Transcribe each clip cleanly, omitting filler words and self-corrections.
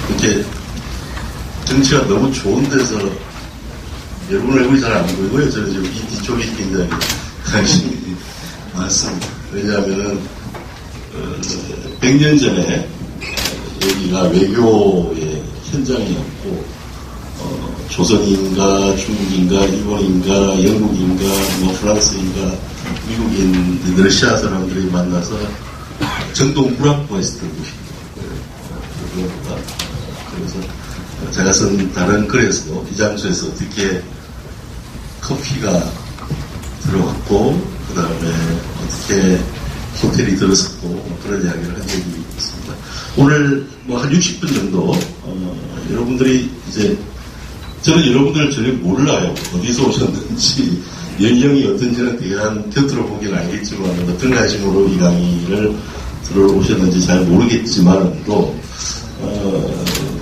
이렇게 정치가 너무 좋은 데서 여러분 얼굴이 잘 안 보이고요. 저는 지금 이 뒤쪽이 굉장히 관심이 많습니다. 왜냐하면은 100년 전에 여기가 외교의 현장이었고 조선인가 중국인가 일본인가 영국인가 뭐 프랑스인가 미국인 러시아 사람들이 만나서 정동 불합보했었던 곳입니다. 그래서 제가 쓴 다른 글에서 이 장소에서 어떻게 커피가 들어왔고 그 다음에 어떻게 호텔이 들어섰고 뭐 그런 이야기를 한 적이 있습니다. 오늘 뭐 한 60분 정도 여러분들이 이제 저는 여러분들을 전혀 몰라요. 어디서 오셨는지 연령이 어떤지는 그냥 곁으로 보기는 알겠지만 어떤 관심으로 이 강의를 들어오셨는지 잘 모르겠지만 또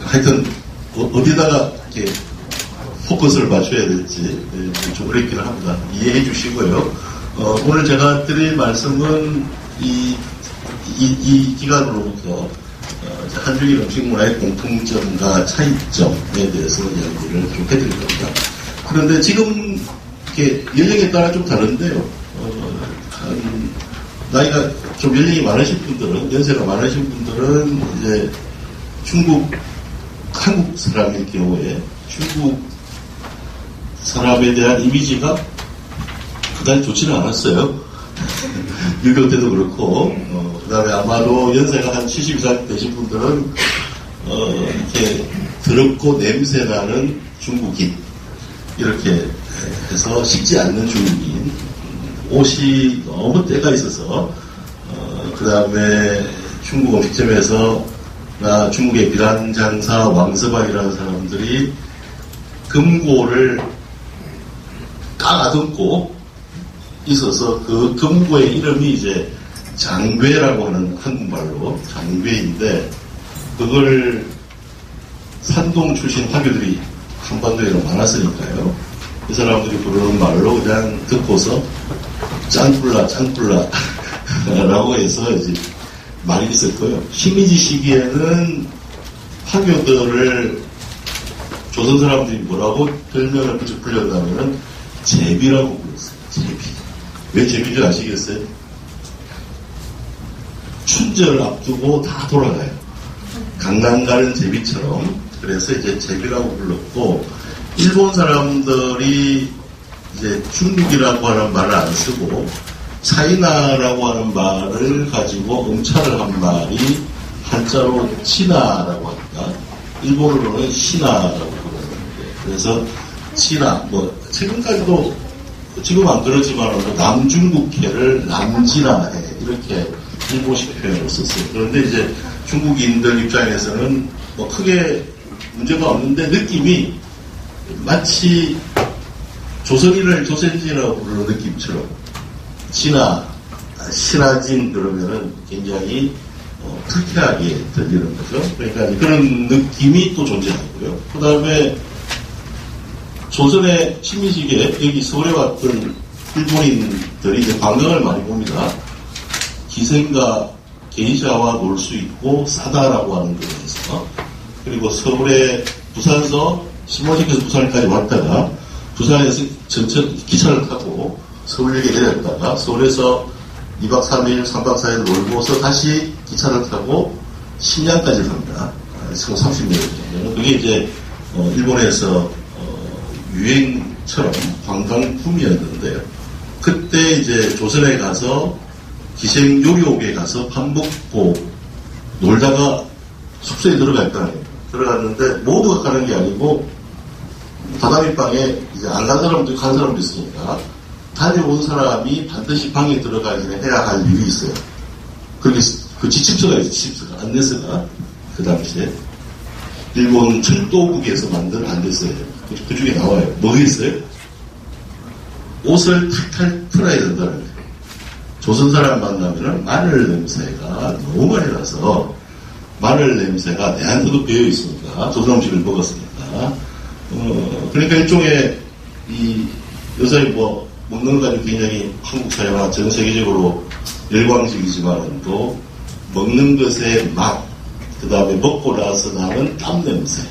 하여튼 어디다가 이렇게 포커스를 맞춰야 될지 좀 어렵기는 합니다. 이해해 주시고요. 오늘 제가 드릴 말씀은 이 기간으로부터 한중일 음식 문화의 공통점과 차이점에 대해서 이야기를 좀 해드릴 겁니다. 그런데 지금 이렇게 연령에 따라 좀 다른데요. 나이가 좀 연령이 많으신 분들은, 연세가 많으신 분들은 이제 한국 사람일 경우에 중국 사람에 대한 이미지가 그다지 좋지는 않았어요. 6.25 때도 그렇고, 그 다음에 아마도 연세가 한 70 이상 되신 분들은, 이렇게 더럽고 냄새나는 중국인, 이렇게 해서 식지 않는 중국인, 옷이 너무 때가 있어서, 그 다음에 중국 음식점에서 중국의 비란장사 왕서박이라는 사람들이 금고를 까다듬고 있어서 그 금고의 이름이 이제 장괴라고 하는 한국말로 장괴인데 그걸 산동 출신 화교들이 한반도에 많았으니까요. 이 사람들이 부르는 말로 그냥 듣고서 짱꿀라 라고 해서 이제 말이 있었고요. 식민지 시기에는 화교들을 조선 사람들이 뭐라고 별명을 붙였냐면은 제비라고 불렀어요. 제비. 왜 제비인지 아시겠어요? 춘절 앞두고 다 돌아가요. 강남 가는 제비처럼. 그래서 이제 제비라고 불렀고, 일본 사람들이 이제 중국이라고 하는 말을 안 쓰고, 차이나라고 하는 말을 가지고 응찰을 한 말이 한자로 치나라고 합니다. 일본어로는 시나라고 부르는데, 그래서 치나, 최근까지도 지금 안 그러지만 남중국해를 남진아해 이렇게 일본식 표현을 썼어요. 그런데 이제 중국인들 입장에서는 크게 문제가 없는데 느낌이 마치 조선인을 조선인이라고 부르는 느낌처럼 신하진 그러면은 굉장히 불쾌하게 들리는 거죠. 그러니까 그런 느낌이 또 존재하고요. 그 다음에 조선의 식민지기에 여기 서울에 왔던 일본인들이 이제 관광을 많이 봅니다. 기생과 게이샤와 놀 수 있고 싸다라고 하는 거에서 그리고 서울에 부산서 신문시켜서 부산까지 왔다가 부산에서 전철 기차를 타고 서울역에 내렸다가 서울에서 2박 3일, 3박 4일 놀고서 다시 기차를 타고 신양까지 갑니다. 30년 정도는. 그게 이제 일본에서 유행처럼 관광품이었는데요. 그때 이제 조선에 가서 기생요리옥에 가서 밥 먹고 놀다가 숙소에 들어갈 거 아니에요. 들어갔는데 모두가 가는 게 아니고 다다미방에 이제 안 간 사람도 간 사람도 있으니까 다녀온 사람이 반드시 방에 들어가기는 해야 할 일이 있어요. 그게 그 지침서가 있어요. 지침서가 안내서가 그 당시에 일본 철도국에서 만든 안내서예요. 그 중에 나와요. 뭐겠어요? 옷을 탈탈 풀어야 된다는 거예요. 조선 사람 만나면은 마늘 냄새가 너무 많이 나서 마늘 냄새가 내한테도 배어 있으니까 조선 음식을 먹었으니까 그러니까 일종의 이 요새 먹는 거 가지고 굉장히 한국 사회와 전 세계적으로 열광적이지만 또 먹는 것의 맛 그 다음에 먹고 나서 나는 땀 냄새.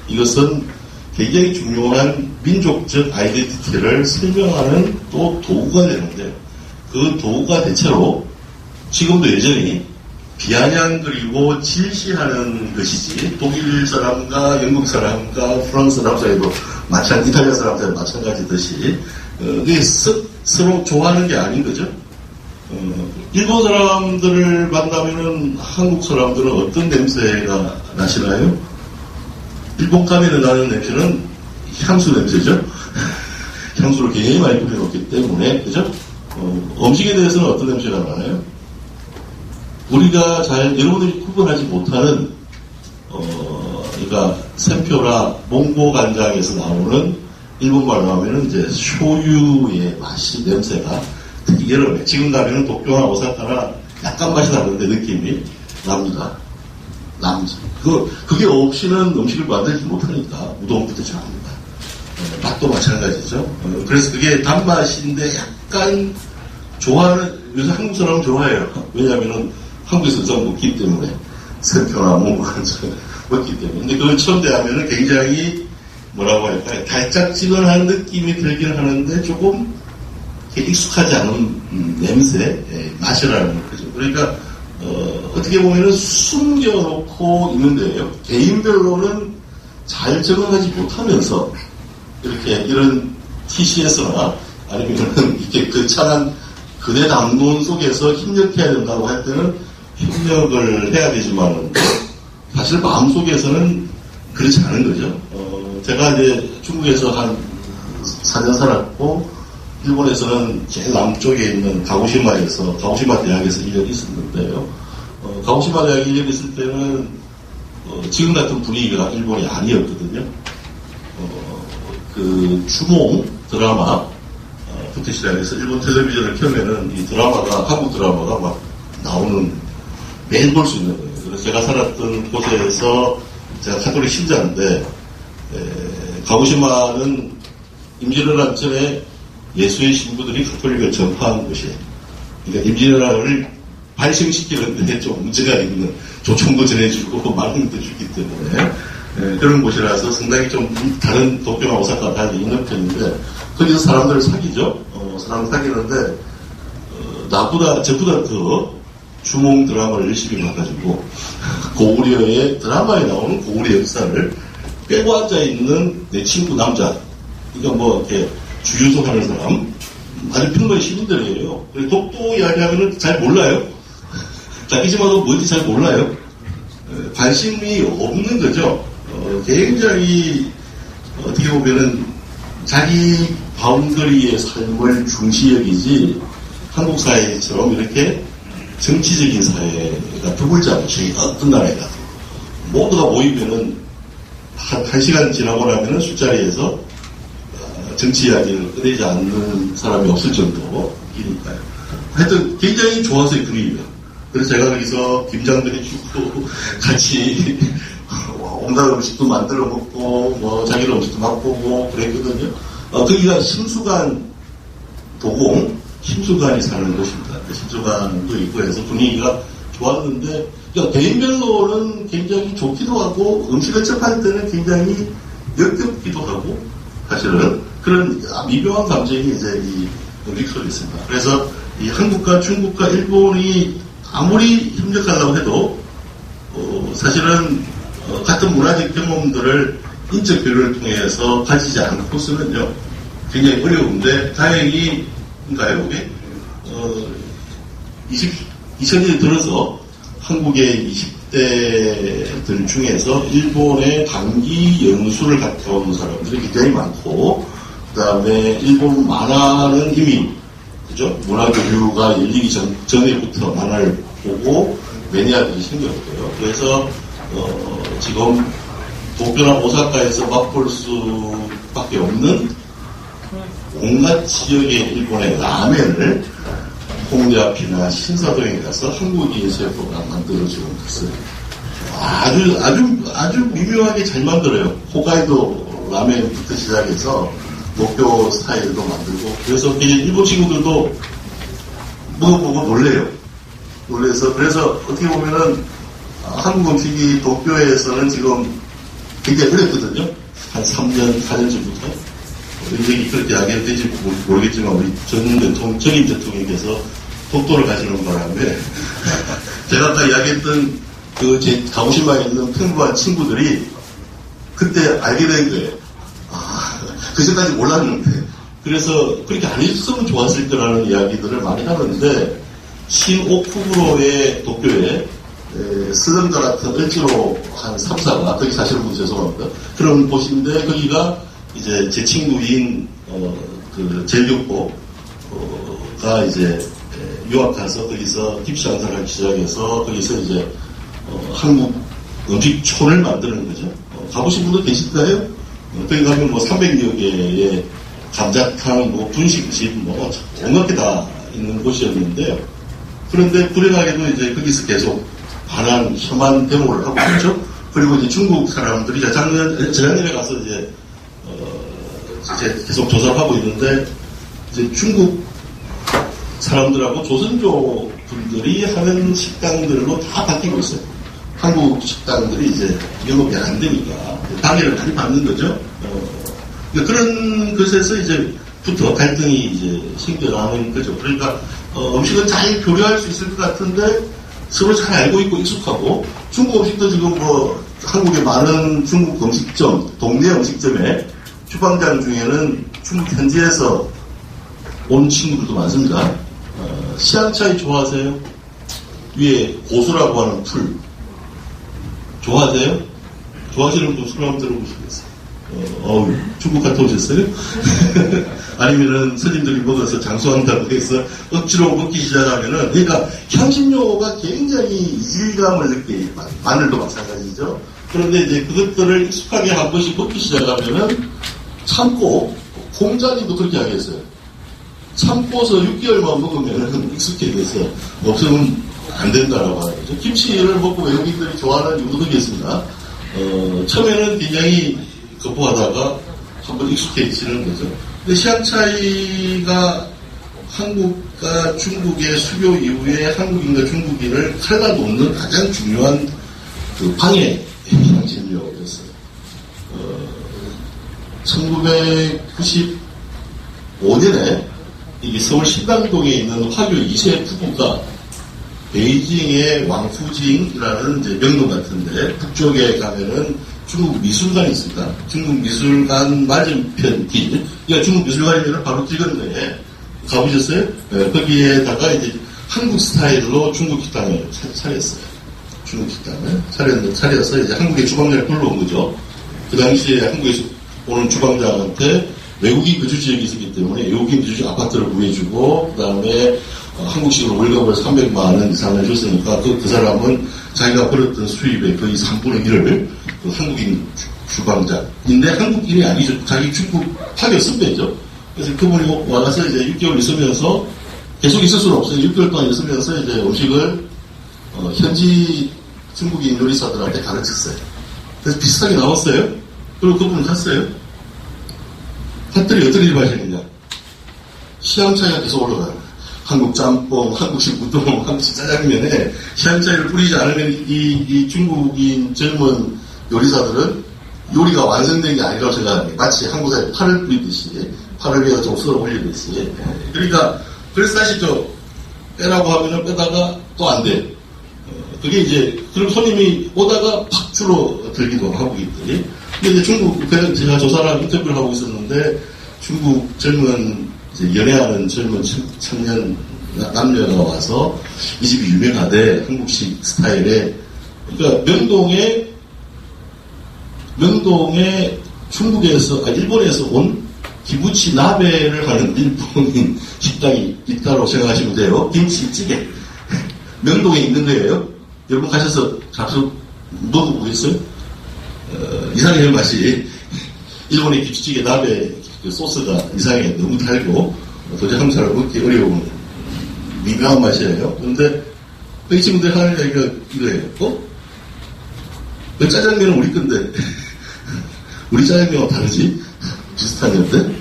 이것은 굉장히 중요한 민족적 아이덴티티를 설명하는 또 도구가 되는데, 그 도구가 대체로 지금도 여전히 비아냥거리고 질시하는 것이지, 독일 사람과 영국 사람과 프랑스 사람 사이도 이탈리아 사람 사이도 마찬가지듯이 그게 서로 좋아하는 게 아닌 거죠. 일본 사람들을 만나면은 한국 사람들은 어떤 냄새가 나시나요? 일본 가면에 나는 냄새는 향수 냄새죠. 향수를 굉장히 많이 뿌려놓기 때문에, 그죠? 음식에 대해서는 어떤 냄새가 나나요? 우리가 여러분들이 구분하지 못하는, 그러니까 샘표나 몽고 간장에서 나오는 일본말로 하면은 이제 쇼유의 맛이, 냄새가 특히 여름에, 지금 가면은 도쿄나 오사카나 약간 맛이 나는데 느낌이 납니다. 그게 없이는 음식을 만들지 못하니까 우동부터 잘합니다. 맛도 마찬가지죠. 그래서 그게 단맛인데 약간 좋아하는, 요새 한국 사람은 좋아해요. 왜냐하면은 한국에서 좀 먹기 때문에, 샘표나 몽고간장 먹기 때문에. 근데 그걸 처음 대하면은 굉장히 뭐라고 할까요? 달짝지근한 느낌이 들긴 하는데 조금 익숙하지 않은 냄새, 맛이라는 거죠. 그러니까 어떻게 보면은 숨겨놓고 있는데요. 개인별로는 잘 적응하지 못하면서 이런 TCS나 아니면은 이렇게 거창한 그대 담론 속에서 협력해야 된다고 할 때는 협력을 해야 되지만 사실 마음속에서는 그렇지 않은 거죠. 제가 이제 중국에서 한 4년 살았고 일본에서는 제일 남쪽에 있는 가고시마 대학에서 1년 있었는데요. 가고시마 대학에 1년 있을 때는 지금 같은 분위기가 일본이 아니었거든요. 그 주몽 드라마 부터 시작해서 일본 텔레비전을 켜면은 이 드라마가, 한국 드라마가 막 나오는, 매일 볼 수 있는 거예요. 그래서 제가 살았던 곳에서, 제가 가톨릭 신자인데, 가고시마는 임진왜란 전에 예수의 신부들이 가톨릭을 전파한 곳이에요. 그러니까 임진왜란을 발생시키는데 좀 문제가 있는, 조총도 전해주고 말씀도 주기 때문에 그런 곳이라서 상당히 좀 다른 도쿄나 오사카 달리 있는 편인데, 거기서 사람들을 사귀죠. 사람 사귀는데 저보다 더 주몽 드라마를 열심히 봐가지고 고구려의 드라마에 나오는 고구려 역사를 빼고 앉아있는 내 친구 남자, 그러니까 뭐 이렇게 주유소 하는 사람, 아주 평범한 시민들이에요. 독도 이야기하면은 잘 몰라요. 자기지마도 뭔지 잘 몰라요. 관심이 없는 거죠. 굉장히 어떻게 보면은 자기 바운더리의 삶을 중시 여기지, 한국 사회처럼 이렇게 정치적인 사회가 드물지 않죠. 어떤 나라에 가도 모두가 모이면은 한 시간 지나고 나면은 술자리에서 정치 이야기를 꺼내지 않는 사람이 없을 정도이니까요. 하여튼 굉장히 좋아서의 분위기입니다. 그래서 제가 거기서 김장들이 죽고 같이 온갖 음식도 만들어 먹고 뭐 자기 음식도 맛보고 그랬거든요. 거기가 심수관 도공, 심수관이 사는 곳입니다. 심수관도 있고 해서 분위기가 좋았는데, 그러니까 개인별로는 굉장히 좋기도 하고 음식을 접할 때는 굉장히 역겹기도 하고, 사실은 그런 미묘한 감정이 이제 이 음식 속에 있습니다. 그래서 이 한국과 중국과 일본이 아무리 협력하려고 해도 사실은 같은 문화적 경험들을 인적 교류를 통해서 가지지 않고서는요 굉장히 어려운데, 다행히인가요, 그게? 2000년에 들어서 한국의 20대들 중에서 일본의 단기 연수를 갔다 온 사람들이 굉장히 많고, 그 다음에 일본 만화는 이미, 그죠? 문화교류가 열리기 전에부터 만화를 보고 매니아들이 생겼고요. 그래서, 지금 도쿄나 오사카에서 맛볼 수밖에 없는 온갖 지역의 일본의 라멘을 홍대 앞이나 신사동에 가서 한국인 셰프가 만들어주는 것을 아주 미묘하게 잘 만들어요. 호카이도 라멘부터 시작해서 도쿄 스타일도 만들고, 그래서 일본 친구들도 먹어보고 놀래요. 놀래서, 그래서 어떻게 보면은 한국 음식이 도쿄에서는 지금 굉장히 어렵거든요. 한 3년, 4년 전부터. 굉장히 그렇게 이야기가 될지 모르겠지만, 우리 전임 대통령께서 독도를 가지는 바람에, 제가 아까 이야기했던 제 가고시마에 있는 평범한 친구들이 그때 알게 된 거예요. 그 전까지 몰랐는데. 그래서 그렇게 안 했으면 좋았을 거라는 이야기들을 많이 하는데, 신오쿠부로의 도쿄에 슬럼가 같은 을지로 한 3, 4가, 거기 사시는 분 죄송합니다. 그런 곳인데, 거기가 이제 제 친구인, 제일교포가 이제 유학 가서 거기서 김치 장사를 하기 시작해서 거기서 이제, 한국 음식촌을 만드는 거죠. 가보신 분도 계실까요? 거기 가면 뭐 300여 개의 감자탕, 뭐 분식집, 뭐 온갖 게 다 있는 곳이었는데, 그런데 불행하게도 이제 거기서 계속 반한 혐한 데모를 하고 있죠. 그리고 이제 중국 사람들이 재작년에 가서 이제 계속 조사를 하고 있는데, 이제 중국 사람들하고 조선족 분들이 하는 식당들로 다 바뀌고 있어요. 한국 식당들이 이제 영업이 안 되니까 방해를 많이 받는 거죠. 그런 것에서 이제부터 갈등이 이제 생겨나는 거죠. 그러니까 음식은 잘 교류할 수 있을 것 같은데 서로 잘 알고 있고 익숙하고, 중국 음식도 지금 뭐 한국의 많은 중국 음식점, 동네 음식점에 주방장 중에는 중국 현지에서 온 친구들도 많습니다. 시향차이 좋아하세요? 위에 고수라고 하는 풀 좋아하세요? 좋아하시는 분 소리 한번 들어보시겠어요? 중국 갔다 오셨어요? 아니면은 스님들이 먹어서 장수한다고 해서 억지로 먹기 시작하면은, 그러니까 향신료가 굉장히 이질감을 느끼게, 마늘도 마찬가지죠. 그런데 이제 그것들을 익숙하게 한 번씩 먹기 시작하면은 참고, 공자님도 그렇게 하겠어요. 참고서 6개월만 먹으면은 익숙해 돼서 없으면 안 된다라고 하는 거죠. 김치를 먹고 외국인들이 좋아하는 이유도 그게 있습니다. 처음에는 굉장히 거부하다가 한번 익숙해지는 거죠. 근데 시향 차이가 한국과 중국의 수교 이후에 한국인과 중국인을 갈라놓는 가장 중요한 그 방해 향신료였어요. 1995년에 이게 서울 신당동에 있는 화교 2세 부부가 베이징의 왕푸징이라는 이제 명동 같은데 북쪽에 가면은 중국 미술관이 있습니다. 중국 미술관 맞은편 길. 그러니까 중국 미술관이면 바로 길건너에 가보셨어요? 네, 거기에다가 이제 한국 스타일로 중국 식당을 차렸어요. 중국 식당을 차려서 이제 한국의 주방장을 불러온 거죠. 그 당시에 한국에서 오는 주방장한테 외국인 거주지역이 있었기 때문에 외국인 거주지 아파트를 구해주고, 그 다음에 한국식으로 월급을 300만 원 이상을 줬으니까 그 사람은 자기가 벌었던 수입의 거의 3분의 1을 그 한국인 주방장인데, 한국인이 아니죠. 자기 중국 파견 선배죠. 그래서 그분이 와서 이제 6개월 있으면서, 계속 있을 수는 없어요. 6개월 동안 있으면서 이제 음식을 현지 중국인 요리사들한테 가르쳤어요. 그래서 비슷하게 나왔어요. 그리고 그분은 갔어요. 갔더니 어떤 일이 발생했냐. 시향차이가 계속 올라가요. 한국 짬뽕, 한국식 우동, 한국식 짜장면에 시향차이를 뿌리지 않으면 이 중국인 젊은 요리사들은 요리가 완성된 게 아니라고 생각합니다. 마치 한국사에 파를 뿌리듯이, 파를 위에다 좀 썰어 올리듯이. 그러니까, 그래서 다시 빼라고 하면은 빼다가 또 안 돼. 그게 이제, 그럼 손님이 오다가 팍 줄어들기도 하고 있더니. 근데 이제 중국, 제가 조사랑 인터뷰를 하고 있었는데, 중국 젊은, 이제 연애하는 젊은 청년 남녀가 와서 이 집이 유명하대. 한국식 스타일의. 그러니까 명동에 일본에서 온 기부치 나베를 하는 일본인 식당이 있다고 생각하시면 돼요. 김치찌개. 명동에 있는 거예요. 여러분 가셔서 잡수 먹어보겠어요? 이상해요, 맛이. 일본의 김치찌개 나베 그 소스가 이상해. 너무 달고 도저히 한국 사람 먹기 어려운 미묘한 맛이에요. 그런데 이 친구들 하는 얘기가 이거예요. 그 짜장면은 우리 건데 우리 짜장면과 다르지? 비슷한 건데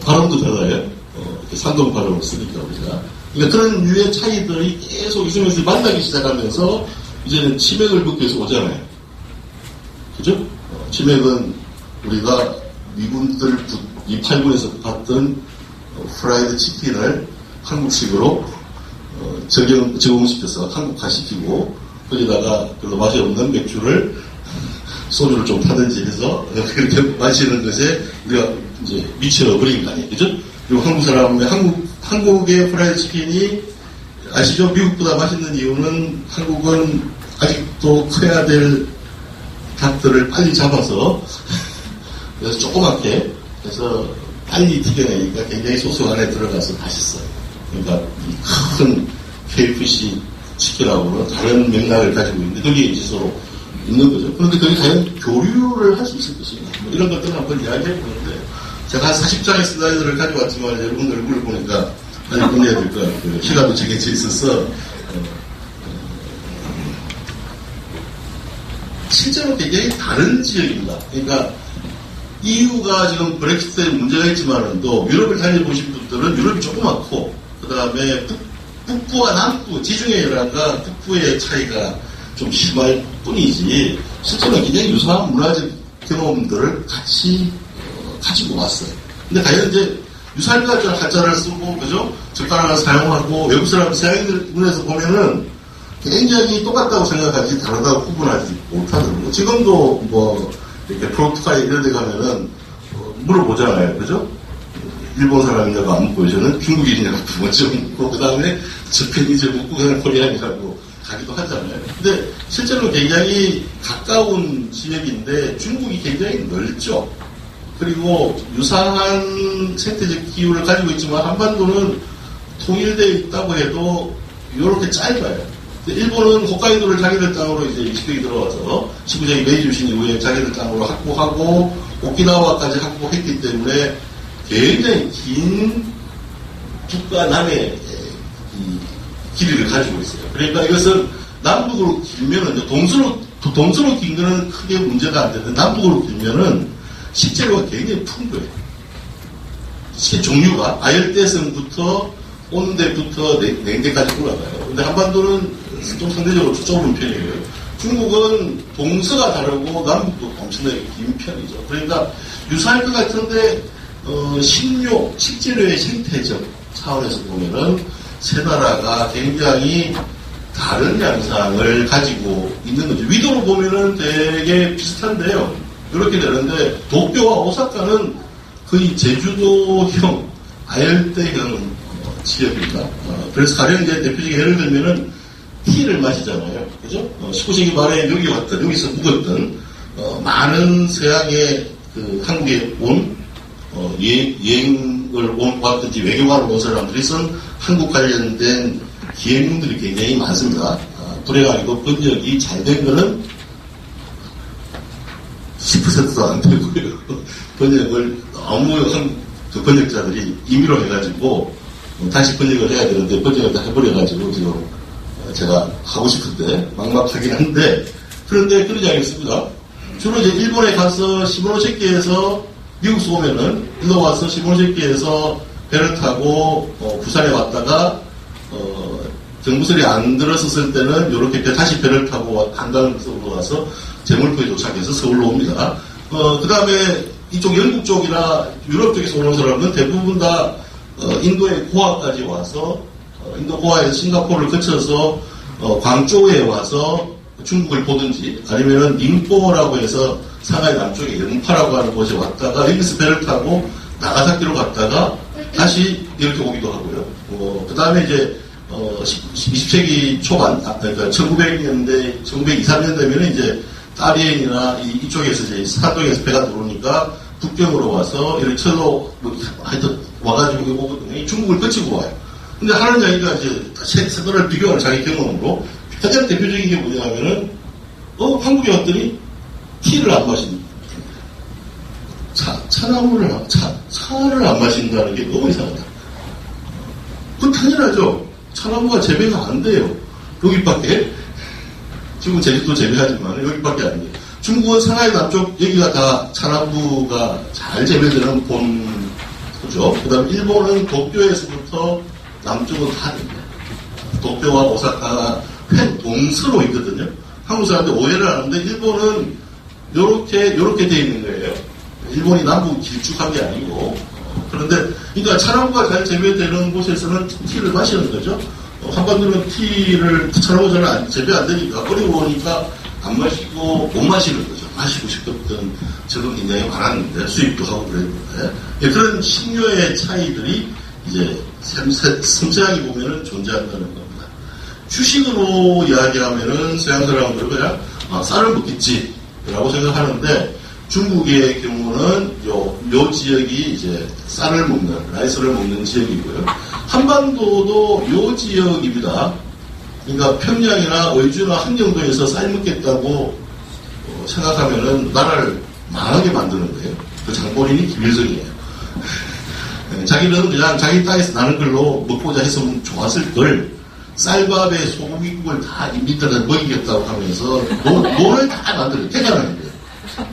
발음도 달라요. 산동 발음을 쓰니까 우리가. 그러니까 그런 유의 차이들이 계속 있으면서 만나기 시작하면서 이제는 치맥을 먹기 위해서 오잖아요. 그죠? 치맥은 우리가 미군들 이 8군에서 봤던 프라이드 치킨을 한국식으로 적용시켜서 한국화시키고 거기다가 별로 맛이 없는 맥주를 소주를 좀 타든지 해서 그렇게 마시는 것에 우리가 이제 미쳐버린 거 아니에요. 그죠? 그리고 한국의 프라이드 치킨이 아시죠? 미국보다 맛있는 이유는 한국은 아직도 커야 될 닭들을 빨리 잡아서 그래서 조그맣게 해서 빨리 튀겨내니까 굉장히 소스 안에 들어가서 맛있어요. 그러니까 이 큰 KFC 치킨하고는 다른 맥락을 가지고 있는데 거기에 이제 서로 있는 거죠. 그런데 거기 과연 교류를 할 수 있을 것인가? 뭐 이런 것들은 한번 이야기해 보는데 제가 한 40장의 슬라이드를 가져왔지만 여러분들 얼굴을 보니까 빨리 끝내야 될 것 같고요. 시간도 정해져 있어서 실제로 굉장히 다른 지역입니다. 그러니까 EU가 지금 브렉시트에 문제가 있지만은 또 유럽을 다녀보신 분들은 유럽이 조그맣고 그 다음에 북부와 남부, 지중해 연안과 북부의 차이가 좀 심할 뿐이지 실제로 굉장히 유사한 문화적 경험들을 같이 가지고 왔어요. 근데 과연 이제 유사할 것 같은 한자를 쓰고 그죠? 적당하게 사용하고 외국 사람 서양인들 눈에서 보면은 굉장히 똑같다고 생각하지 다르다고 구분하지 못하더라고요. 지금도 뭐 이렇게 포르투갈 이런 데 가면은 물어보잖아요. 그죠? 일본 사람이냐고 안 묻고 저는 중국인이냐고 먼저 묻고 그 다음에 저편이제 묻고 그냥 코리안이라고 가기도 하잖아요. 근데 실제로 굉장히 가까운 지역인데 중국이 굉장히 넓죠. 그리고 유사한 생태적 기후를 가지고 있지만 한반도는 통일되어 있다고 해도 이렇게 짧아요. 일본은 홋카이도를 자기들 땅으로 이제 20세기 들어와서 19세기 메이지 유신 이후에 자기들 땅으로 확보하고 오키나와까지 확보했기 때문에 굉장히 긴 북과 남의 길이를 가지고 있어요. 그러니까 이것은 남북으로 길면은 동서로 긴 거는 크게 문제가 안 되는데 남북으로 길면은 식재료가 굉장히 풍부해요. 종류가 아열대성부터 온대부터 냉대까지 올라가요. 근데 한반도는 좀 상대적으로 좁은 편이에요. 중국은 동서가 다르고 남북도 엄청나게 긴 편이죠. 그러니까 유사할 것 같은데 식재료의 생태적 차원에서 보면은 세 나라가 굉장히 다른 양상을 가지고 있는 거죠. 위도로 보면은 되게 비슷한데요. 이렇게 되는데 도쿄와 오사카는 거의 제주도형 아열대형 지역입니다. 그래서 가령 이제 대표적인 예를 들면은 티를 마시잖아요. 그죠? 19세기 말에 여기서 묵었던 많은 서양의 한국에 온 여행을 왔든지 외교관을 온 사람들이 쓴 한국 관련된 기행문들이 굉장히 많습니다. 불행 아니고 번역이 잘 된 거는 10%도 안 되고요. 번역을 너무 그 번역자들이 임의로 해가지고 다시 번역을 해야 되는데 번역을 다 해버려가지고 지금 제가 하고 싶은데 막막하긴 한데 그런데 그러지 않겠습니다. 주로 이제 일본에 가서 시모노세키에서 미국서 오면은 일로 와서 시모노세키에서 배를 타고 부산에 왔다가 정부설이 안 들어섰을 때는 이렇게 다시 배를 타고 한강으로 와서 제물포에 도착해서 서울로 옵니다. 그 다음에 이쪽 영국 쪽이나 유럽 쪽에서 오는 사람은 대부분 다 인도의 고아까지 와서 인도 고아에서 싱가포르를 거쳐서 광저우에 와서 중국을 보든지 아니면은 닝포라고 해서 상하이 남쪽에 영파라고 하는 곳에 왔다가 여기서 배를 타고 나가사키로 갔다가 다시 이렇게 오기도 하고요. 그 다음에 이제 20세기 초반, 그러니까 1900년대, 1920, 3년 되면 이제 다리엔이나 이쪽에서 이제 사동에서 배가 들어오니까 북경으로 와서 이렇게 철로 하여튼 와가지고 오거든요. 중국을 거치고 와요. 근데 하는 이야기가 이제 세 나라를 비교하는 자기 경험으로 가장 대표적인 게 뭐냐면은 한국에 왔더니 티를 안 마신다. 차를 안 마신다는 게 너무 이상하다. 그건 당연하죠. 차나무가 재배가 안 돼요. 여기밖에. 지금 제주도 재배하지만 여기밖에 안 돼요. 중국은 상하이 남쪽 여기가 다 차나무가 잘 재배되는 본토죠. 그 다음에 일본은 도쿄에서부터 남쪽은 다 됩니다. 도쿄와 오사카가 횡 동서로 있거든요. 한국 사람들 오해를 하는데 일본은 요렇게 돼 있는 거예요. 일본이 남북 길쭉한 게 아니고. 그런데, 그러니까 차량부가 잘 재배되는 곳에서는 티를 마시는 거죠. 한반도는 티를 차량부 잘 재배 안 되니까 어려우니까 안 마시고 못 마시는 거죠. 마시고 싶었던 적은 굉장히 많았는데, 수입도 하고 그랬는데. 예, 그런 식료의 차이들이 이제 섬세하게 보면은 존재한다는 겁니다. 주식으로 이야기하면은 서양 사람들은 그냥 쌀을 먹겠지 라고 생각하는데, 중국의 경우는 요 지역이 이제 쌀을 먹는, 라이스를 먹는 지역이고요. 한반도도 요 지역입니다. 그러니까 평양이나 의주나 함경도에서 쌀 먹겠다고 생각하면은 나라를 망하게 만드는 거예요. 그 장본인이 김일성이에요. 자기는 그냥 자기 땅에서 나는 걸로 먹고자 했으면 좋았을 걸 쌀밥에 소고기국을 다 인민들한테 먹이겠다고 하면서 노를 다 만들어요. 대관하는 거예요.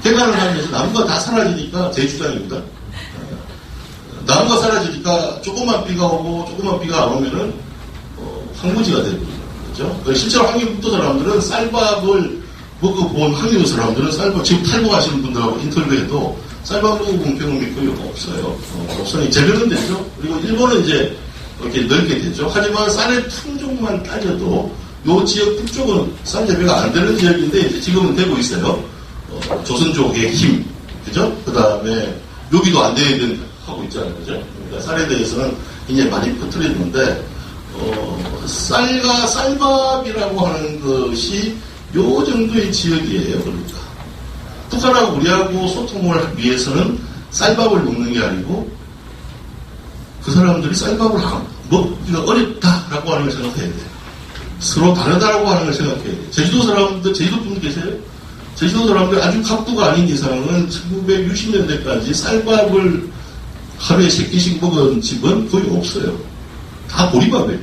대관을 하면서 나무가 다 사라지니까 제 주장입니다. 나무가 사라지니까 조금만 비가 오고 조금만 비가 안 오면은 황무지가 되는 거죠. 실제로 환경북도 사람들은 쌀밥을 먹어본 환경 사람들은 쌀밥 지금 탈북하시는 분들하고 인터뷰해도 쌀밥 먹고 공평은 믿고 없어요. 없으니 재배는 되죠. 그리고 일본은 이제 이렇게 넓게 되죠. 하지만 쌀의 품종만 따져도 요 지역 북쪽은 쌀 재배가 안 되는 지역인데 이제 지금은 되고 있어요. 조선족의 힘, 그죠? 그 다음에 여기도 안 되는 하고 있잖아요, 그죠? 그러니까 쌀에 대해서는 굉장히 많이 퍼뜨렸는데 쌀과 쌀밥이라고 하는 것이 요 정도의 지역이에요, 그러니까. 북한하고 우리하고 소통을 위해서는 쌀밥을 먹는 게 아니고 그 사람들이 쌀밥을 먹기가 어렵다라고 하는 걸 생각해야 돼요. 서로 다르다라고 하는 걸 생각해야 돼요. 제주도 사람들, 제주도 분들 계세요? 제주도 사람들 아주 각도가 아닌 이상은 1960년대까지 쌀밥을 하루에 3끼씩 먹은 집은 거의 없어요. 다 보리밥이에요.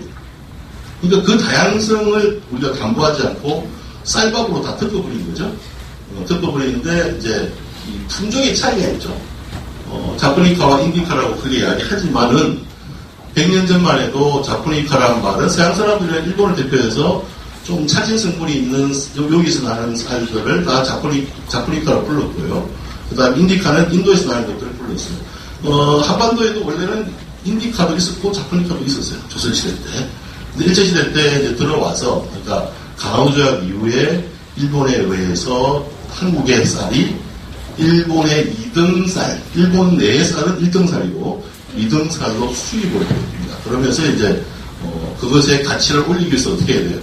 그러니까 그 다양성을 우리가 담보하지 않고 쌀밥으로 다 덮어버린 거죠. 덮어버리는데 이제 이 품종의 차이가 있죠. 자포니카와 인디카라고 크게 이야기하지만은 100년 전만 해도 자포니카라는 말은 서양 사람들이랑 일본을 대표해서 좀 차진 성분이 있는 여기서 나는 쌀들을 다 자포니카로 불렀고요. 그 다음 인디카는 인도에서 나는 것들을 불렀어요. 한반도에도 원래는 인디카도 있었고 자포니카도 있었어요. 조선시대 때. 근데 일제시대 때 이제 들어와서, 그러니까 강화도조약 이후에 일본에 의해서 한국의 쌀이 일본의 2등 쌀, 일본 내의 쌀은 1등 쌀이고 2등 쌀로 수입을 해줍니다. 그러면서 이제 그것의 가치를 올리기 위해서 어떻게 해야 돼요?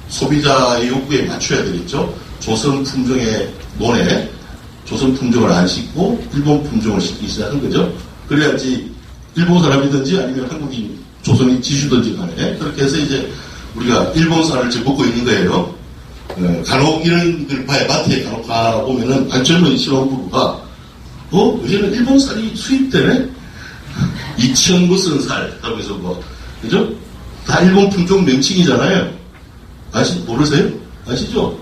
소비자의 요구에 맞춰야 되겠죠. 조선 품종의 논에 조선 품종을 안 싣고 일본 품종을 싣기 시작한 거죠. 그래야지 일본 사람이든지 아니면 한국인 조선인 지주든지 간에 그렇게 해서 이제 우리가 일본 쌀을 지금 먹고 있는 거예요. 간혹 이런 걸 봐야 마트에 간혹 가보면은 젊은 신혼부부가 요새는 일본 쌀이 수입되네? 2천 무슨 쌀 하면서 그죠? 다 일본 품종 명칭이잖아요. 모르세요? 아시죠?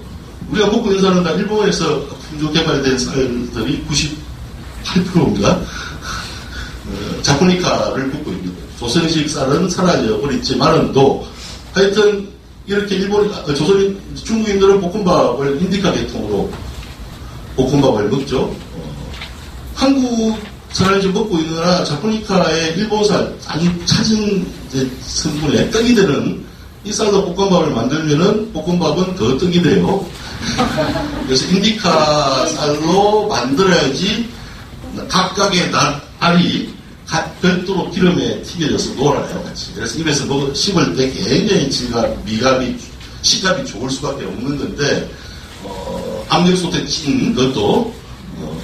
우리가 먹고 있는 쌀은 다 일본에서 품종 개발된 쌀들이 98%입니다. 자포니카를 먹고 있는 거예요. 조선식 쌀은 사라져 버렸지만은 또 하여튼 이렇게 조선인, 중국인들은 볶음밥을 인디카 계통으로 볶음밥을 먹죠. 한국 쌀을 지금 먹고 있느라 자포니카의 일본쌀, 아주 차진 성분에 떡이 되는 이 쌀로 볶음밥을 만들면은 볶음밥은 더 떡이 돼요. 그래서 인디카 쌀로 만들어야지 각각의 알이 별도로 기름에 튀겨져서 놀아요, 같이. 그래서 입에서 씹을 때 굉장히 식감이 좋을 수밖에 없는 건데, 압력솥에 찐 것도,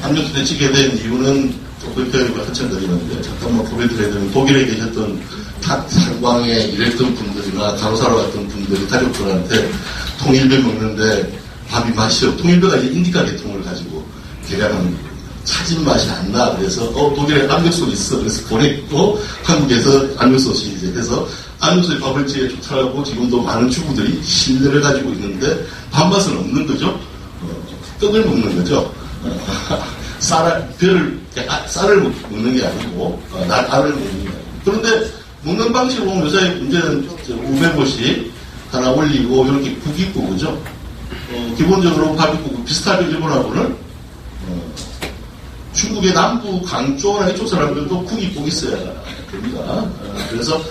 압력솥에 찌게 된 이유는 조금 표현을 한참드리는데, 잠깐만 보여드려야 되는 독일에 계셨던 탄광에 일했던 분들이나 간호사로 갔던 분들이 가족들한테 통일배 먹는데 밥이 맛이 없어. 통일배가 이제 인디카 계통을 가지고 개량한 차진 맛이 안 나. 그래서, 독일에 압력솥이 있어. 그래서 보냈고, 한국에서 압력솥이 이제 해서, 압력솥에 밥을 지어 좋다고 지금도 많은 주부들이 신뢰를 가지고 있는데, 밥맛은 없는 거죠? 떡을 먹는 거죠? 쌀을 먹는 게 아니고, 알을 먹는 게 아니고. 그런데, 먹는 방식으로 보면 요새 문제는 우메보시, 하나 올리고 이렇게 국입국이죠. 기본적으로 밥입국 비슷하게 일본하고는 중국의 남부 강조나 이쪽 사람들도 국입국이 있어야 됩니다. 그래서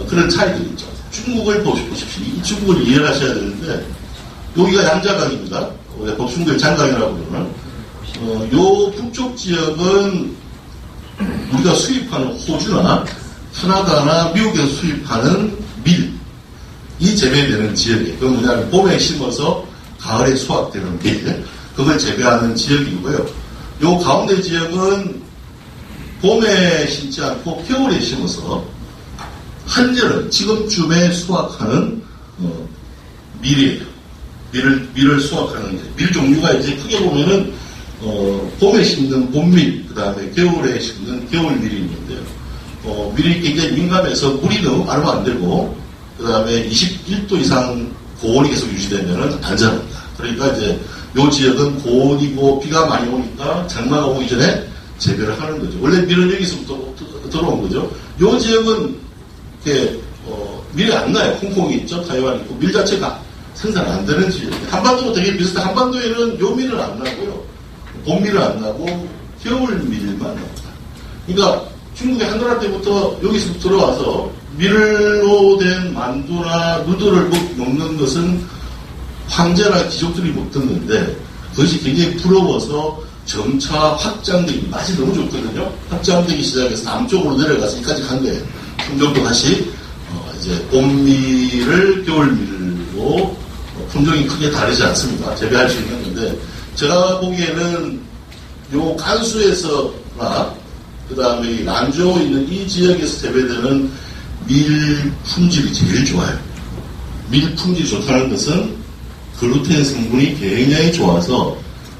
그런 차이들이 있죠. 중국을 보십시오. 이 중국을 이해하셔야 되는데 여기가 양자강입니다. 북중국의 장강이라고 그러는 요 북쪽 지역은 우리가 수입하는 호주나 캐나다나 미국에서 수입하는 밀이 재배되는 지역이에요. 그건 뭐냐면 봄에 심어서 가을에 수확되는 밀, 그걸 재배하는 지역이고요. 요 가운데 지역은 봄에 심지 않고 겨울에 심어서 한여름 지금쯤에 수확하는 밀이에요. 밀을 수확하는 밀 종류가 이제 크게 보면은 봄에 심는 봄밀, 그 다음에 겨울에 심는 겨울밀이 있는데요. 밀이 굉장히 민감해서 물이 너무 많으면 안 되고, 그 다음에 21도 이상 고온이 계속 유지되면은 안전합니다. 그러니까 이제 요 지역은 고온이고 비가 많이 오니까 장마가 오기 전에 재배를 하는 거죠. 원래 밀은 여기서부터 들어온 거죠. 요 지역은 이렇게 밀이 안 나요. 홍콩이 있죠. 타이완이 있고 밀 자체가 생산 안 되는 지역. 한반도도 되게 비슷해. 한반도에는 요 밀은 안 나고요. 봄밀은 안 나고 겨울밀만 납니다. 그러니까 중국의 한나라 때부터 여기서 들어와서 밀로 된 만두나 누들을 먹는 것은 황제나 귀족들이 못 듣는데 그것이 굉장히 부러워서 점차 확장되기, 맛이 너무 좋거든요. 확장되기 시작해서 남쪽으로 내려가서 여기까지 간 거예요. 품종도 다시 이제 봄밀을 겨울밀로 품종이 크게 다르지 않습니다. 재배할 수 있는 건데 제가 보기에는 요 간수에서나 그 다음에 이 란주에 있는 이 지역에서 재배되는 밀 품질이 제일 좋아요. 밀 품질이 좋다는 것은 글루텐 성분이 굉장히 좋아서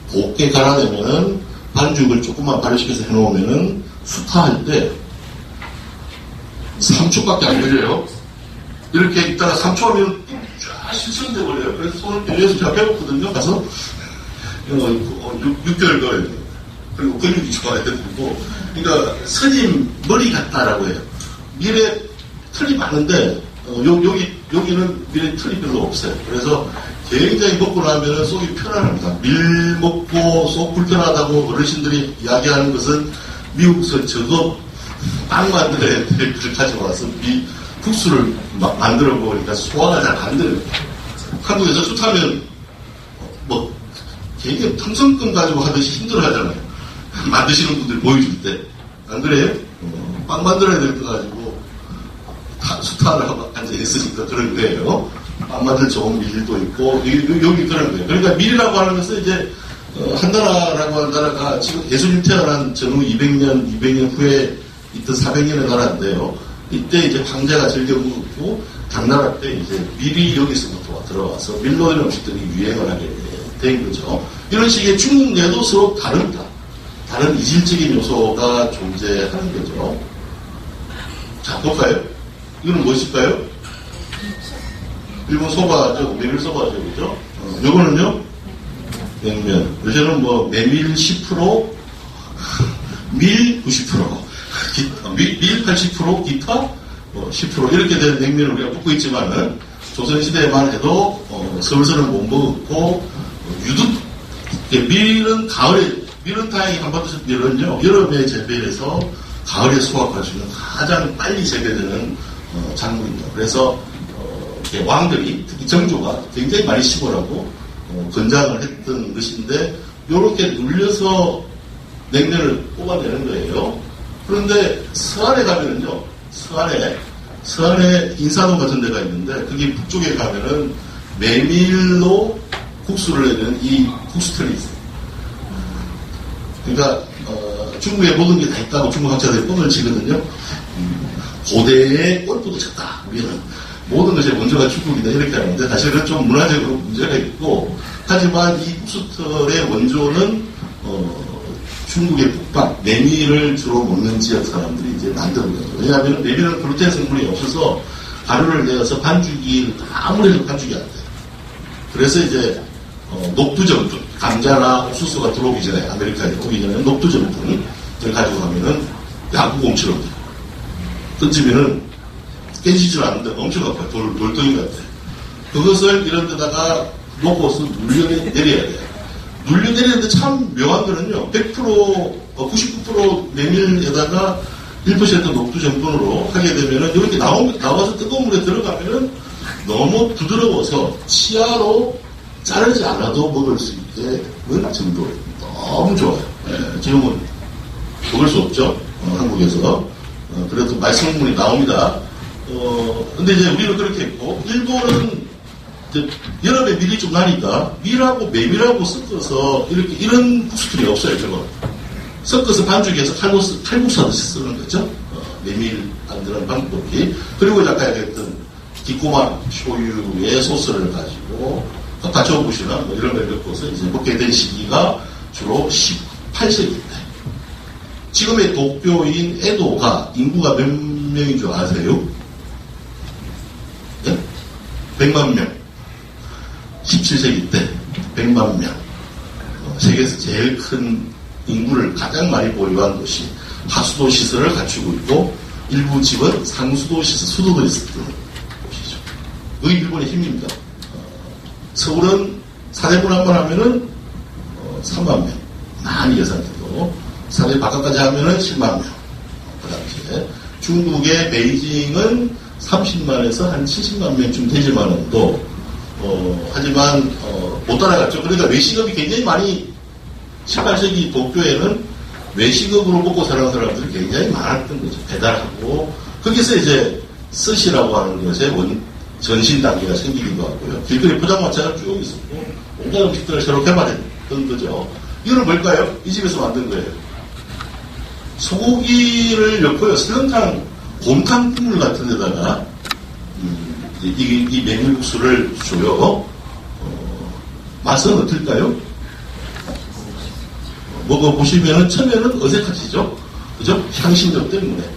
곱게 갈아내면은 반죽을 조금만 발효시켜서 해놓으면은 수타할 때 3초밖에 안 걸려요. 이렇게 있다가 3초 하면 쫙 실천돼 버려요. 그래서 손을 빌려서 제가 배웠거든요. 가서 6개월 걸려요. 그리고 근육이 좋아야 되고, 그러니까 스님 머리 같다라고 해요. 밀에 틀이 많은데 여기는 밀에 틀이 별로 없어요. 그래서 굉장히 먹고 나면은 속이 편안합니다. 밀 먹고 속 불편하다고 어르신들이 이야기하는 것은 미국에서 저거 빵 만들어야 돼. 그걸 가져와서 국수를 만들어 보니까 소화가 잘 안 돼요. 한국에서 숯하면 뭐 굉장히 탕성근 가지고 하듯이 힘들어 하잖아요. 만드시는 분들 보여줄 때. 안 그래요? 빵 만들어야 될 거 가지고 숯하러 앉아있으니까 그런 거예요. 빵 만들 좋은 밀도 있고, 여기 그런 거예요. 그러니까 밀이라고 하는 것은 이제, 한나라라고 하는 나라가 지금 예수님 태어난 전후 200년 후에 있던 400년의 나라인데요. 이때 이제 황제가 즐겨 먹고, 당나라 때 이제 밀이 여기서부터 들어와서 밀로 된 음식들이 유행을 하게 된 거죠. 이런 식의 중국 내도 서로 다릅니다. 다른 이질적인 요소가 존재하는 거죠. 자, 볼까요? 이거는 무엇일까요? 일본 소바죠. 메밀 소바죠. 그죠? 요거는요? 냉면. 요새는 뭐, 메밀 10%, 밀 90%, 밀 80%, 기타 10% 이렇게 된 냉면을 우리가 먹고 있지만은, 조선시대에만 해도, 서울서는 못 먹었고, 유독, 밀은 가을에, 밀은 다행히 한반도 밀은요, 여름에 재배해서 가을에 수확할 수 있는 가장 빨리 재배되는 작물입니다. 그래서 왕들이, 특히 정조가 굉장히 많이 심으라고 권장을 했던 것인데, 요렇게 눌려서 냉면을 뽑아내는 거예요. 그런데 서안에 가면은요, 서안에 인사동 같은 데가 있는데, 거기 북쪽에 가면은 메밀로 국수를 내는 이 국수틀이 있어요. 그러니까 중국에 모든 게 다 있다고 중국 학자들이 뻥을 치거든요. 고대에 골프도 쳤다. 우리는 모든 것이 원조가 중국이다 이렇게 하는데 사실은 좀 문화적으로 문제가 있고, 하지만 이 국수틀의 원조는 중국의 북방 메밀을 주로 먹는 지역 사람들이 이제 만드는 거죠. 왜냐하면 메밀은 글루텐 성분이 없어서 가루를 내어서 반죽이 아무래도 반죽이 안 돼요. 그래서 이제 녹두전분, 감자나 옥수수가 들어오기 전에, 아메리카에 오기 전에 녹두전분을 가지고 가면은 야구공처럼 던지면은 깨지질 않는데 엄청 아파요. 돌덩이 같아요. 그것을 이런 데다가 놓고서 눌려내려야 돼요. 눌려내리는데 참 묘한 거는요, 100%, 99% 메밀에다가 1% 녹두 정도로 하게 되면은, 이렇게 나와서 뜨거운 물에 들어가면은 너무 부드러워서 치아로 자르지 않아도 먹을 수 있게 는 정도. 너무 좋아요. 네, 지금은 먹을 수 없죠. 한국에서. 그래도 말씀문이 나옵니다. 근데 이제 우리는 그렇게 했고, 일본은 이제 여름에 밀이 좀 나니까 밀하고 메밀하고 섞어서 이런 국수들이 없어요, 저거. 섞어서 반죽해서 칼국수 하듯이 쓰는 거죠. 메밀 만드는 방법이. 그리고 아까 얘기했던 기꼬마 쇼유의 소스를 가지고 가츠오부시나 뭐 이런 걸 넣고서 이제 먹게 된 시기가 주로 18세기 때. 지금의 도쿄인 에도가 인구가 몇 명인 줄 아세요? 네? 100만 명. 17세기 때 100만 명. 세계에서 제일 큰 인구를 가장 많이 보유한 도시. 하수도 시설을 갖추고 있고, 일부 집은 상수도 시설, 수도도 있었던 곳이죠. 그게 일본의 힘입니다. 서울은 사대문 한번 하면은 3만 명. 많이 예상해도. 사대 바깥까지 하면은 10만 명. 그 당시에. 중국의 베이징은 30만에서 한 70만 명쯤 되지만은 또, 하지만, 못 따라갔죠. 그러니까 외식업이 굉장히 많이, 18세기 도쿄에는 외식업으로 먹고 살아가는 사람들이 굉장히 많았던 거죠. 배달하고. 거기서 이제, 스시라고 하는 것에 전신 단계가 생기기도 하고요. 길거리 포장마차가 쭉 있었고, 온갖 음식들을 새로 개발했던 거죠. 이거는 뭘까요? 이 집에서 만든 거예요. 소고기를 넣고요. 설렁탕, 곰탕 국물 같은 데다가, 이 메밀국수를 줘요. 맛은 어떨까요? 먹어보시면은 처음에는 어색하시죠? 그죠? 향신료 때문에.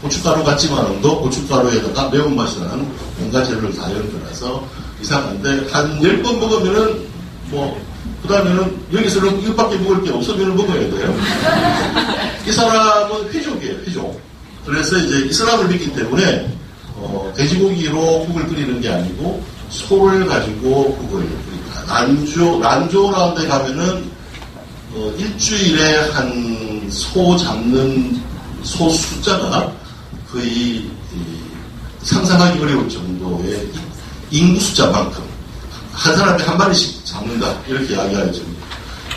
고춧가루 같지만도 고춧가루에다가 매운맛이 나는 온갖 재료를 다 얹어놔서 이상한데, 한 10번 먹으면은, 그 다음에는 여기서는 이것밖에 먹을 게 없으면 먹어야 돼요. 이 사람은 회족이에요, 회족. 그래서 이제 이슬람을 믿기 때문에, 돼지고기로 국을 끓이는 게 아니고, 소를 가지고 국을 끓입니다. 난조라는 데 가면은, 일주일에 한 소 잡는 소 숫자가 거의 상상하기 어려울 정도의 인구 숫자만큼 한 사람이 한 마리씩 잡는다 이렇게 이야기하죠.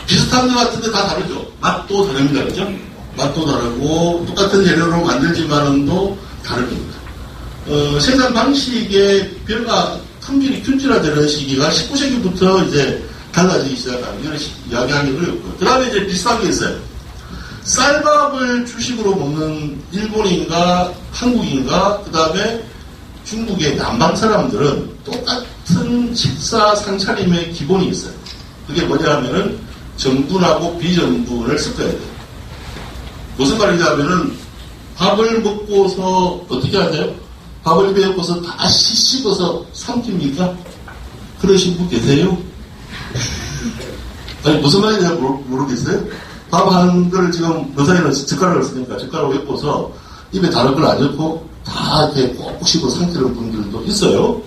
비슷한 것 같은데 다 다르죠. 맛도 다릅니다, 그죠? 맛도 다르고 똑같은 재료로 만들지만은도 다릅니다. 생산 방식의 변화, 균질화되는 시기가 19세기부터 이제 달라지기 시작하는 이런 이야기하기 어렵고, 그 다음에 이제 비슷한 게 있어요. 쌀밥을 주식으로 먹는 일본인과 한국인과 그 다음에 중국의 남방 사람들은 똑같은 식사 상차림의 기본이 있어요. 그게 뭐냐 하면은 전분하고 비전분을 섞어야 돼요. 무슨 말이냐 하면은 밥을 먹고서 어떻게 하세요? 밥을 입에 넣고서 다시 씹어서 삼킵니까? 그러신 분 계세요? 아니, 무슨 말인지 모르겠어요? 밥 한 걸 지금, 여사이는 젓가락을 쓰니까 젓가락을 엮어서 입에 다른 걸 안 넣고 다 이렇게 꼭 씹어 삼키는 분들도 있어요.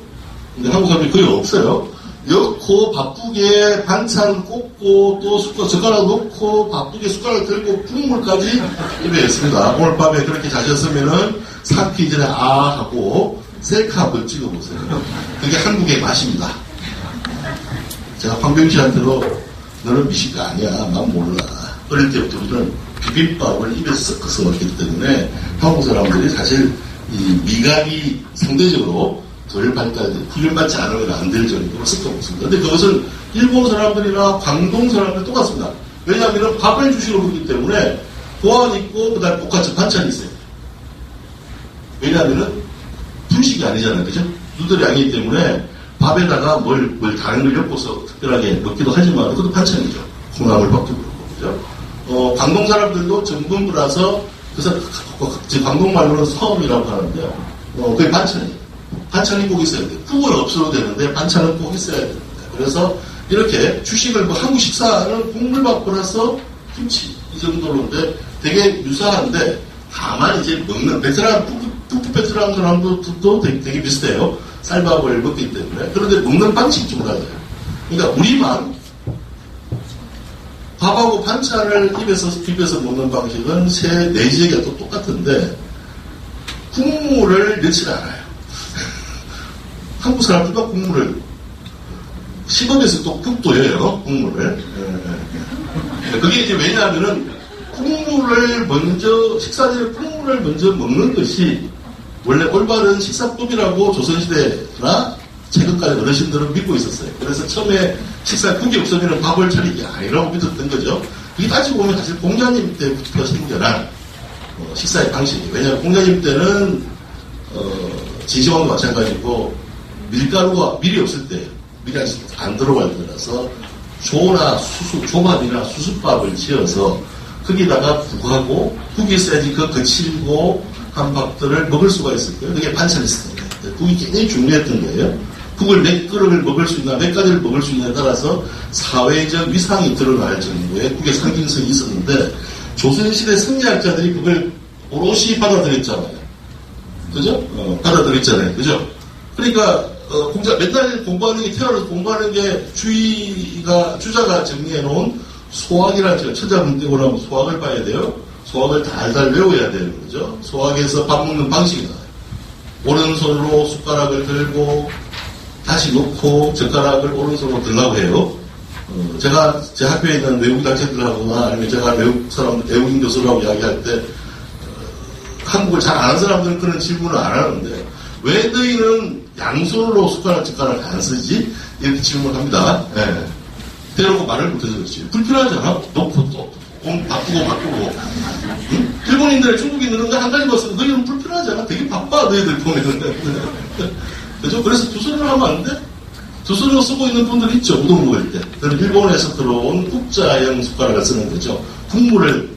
근데 한국 사람이 거의 없어요. 엮고 바쁘게 반찬 꽂고 또 젓가락 넣고 바쁘게 숟가락 들고 국물까지 입에 있습니다. 오늘 밤에 그렇게 자셨으면은 삼키기 전에 아 하고 셀카 한번 찍어보세요. 그게 한국의 맛입니다. 제가 황병 씨한테도 너는 미식가 아니야. 난 몰라. 어릴 때부터 우리는 비빔밥을 입에 섞어서 먹기 때문에 한국 사람들이 사실 이 미각이 상대적으로 덜 발달돼 훈련받지 않으면 안 될 정도로 섞어 먹습니다. 근데 그것은 일본 사람들이나 광동 사람들 똑같습니다. 왜냐하면 밥을 주식으로 먹기 때문에 보안 있고 그다음에 볶아서 반찬이 있어요. 왜냐하면 분식이 아니잖아요. 그죠? 누들량이기 때문에 밥에다가 뭘 다른 걸 엮어서 특별하게 먹기도 하지만 그것도 반찬이죠. 콩나물밥도 그렇고, 그죠? 광동 사람들도 전분부라서 그래서 광동 말로는 섬이라고 하는데요. 그게 반찬이에요. 반찬이 꼭 있어야 돼요. 국은 없어도 되는데 반찬은 꼭 있어야 됩니다. 그래서 이렇게 주식을 한국 식사는 국물밥 플러스 김치 이 정도로인데 되게 유사한데 다만 이제 먹는 베트남 북부 베트남 사람도 되게 비슷해요. 쌀밥을 먹기 때문에. 그런데 먹는 방식이 좀 달라요. 그러니까 우리만 밥하고 반찬을 입에서 비벼서 먹는 방식은 네 지역이 또 똑같은데 국물을 넣지 않아요. 한국 사람들도 국물을 시골에서 또 국도예요. 국물을. 그게 이제 왜냐하면은 국물을 먼저 식사 전에 국물을 먼저 먹는 것이 원래 올바른 식사법이라고 조선시대나 최근까지 어르신들은 믿고 있었어요. 그래서 처음에 식사 국이 없으면 밥을 차리기 아니라고 믿었던 거죠. 이게 따지고 보면 사실 공자님 때부터 생겨난 식사의 방식이에요. 왜냐하면 공자님 때는 진시황도 마찬가지고 밀가루가 밀이 없을 때 밀이 안 들어갈 때라서 조밥이나 수수밥을 지어서 거기다가 국하고 국이 세지 그 거칠고 한 밥들을 먹을 수가 있을 거예요. 그게 반찬이었어요. 국이 굉장히 중요했던 거예요. 국을 몇 그릇을 먹을 수 있나 몇 가지를 먹을 수 있냐에 따라서 사회적 위상이 드러날 정도의 국의 상징성이 있었는데 조선시대 성리학자들이 그걸 오롯이 받아들였잖아요. 그죠? 받아들였잖아요. 그죠? 그러니까 맨날 공부하는 게 태어나서 공부하는 게 주자가 정리해놓은 소학이라는 천자문 떼고 나면 소학을 봐야 돼요. 소학을 달달 외워야 되는 거죠. 소학에서 밥 먹는 방식이 나와요. 오른손으로 숟가락을 들고 다시 놓고 젓가락을 오른손으로 들라고 해요. 제가 제 학교에 있는 외국 단체들하고나 아니면 제가 외국인 교수라고 이야기할 때 한국을 잘 아는 사람들은 그런 질문을 안 하는데 왜 너희는 양손으로 젓가락을 안 쓰지? 이렇게 질문을 합니다. 네. 대놓고 말을 못해서 그렇지. 불편하잖아. 놓고 또 바꾸고. 응? 일본인들, 중국인들은 한 가지 봤으면 너희는 불편하잖아. 되게 바빠 너희들 보면은. 그죠? 그래서 두 손으로 하면 안 돼? 두 손으로 쓰고 있는 분들 있죠. 우동 먹을 때. 그럼 일본에서 들어온 국자형 숟가락을 쓰는 거죠.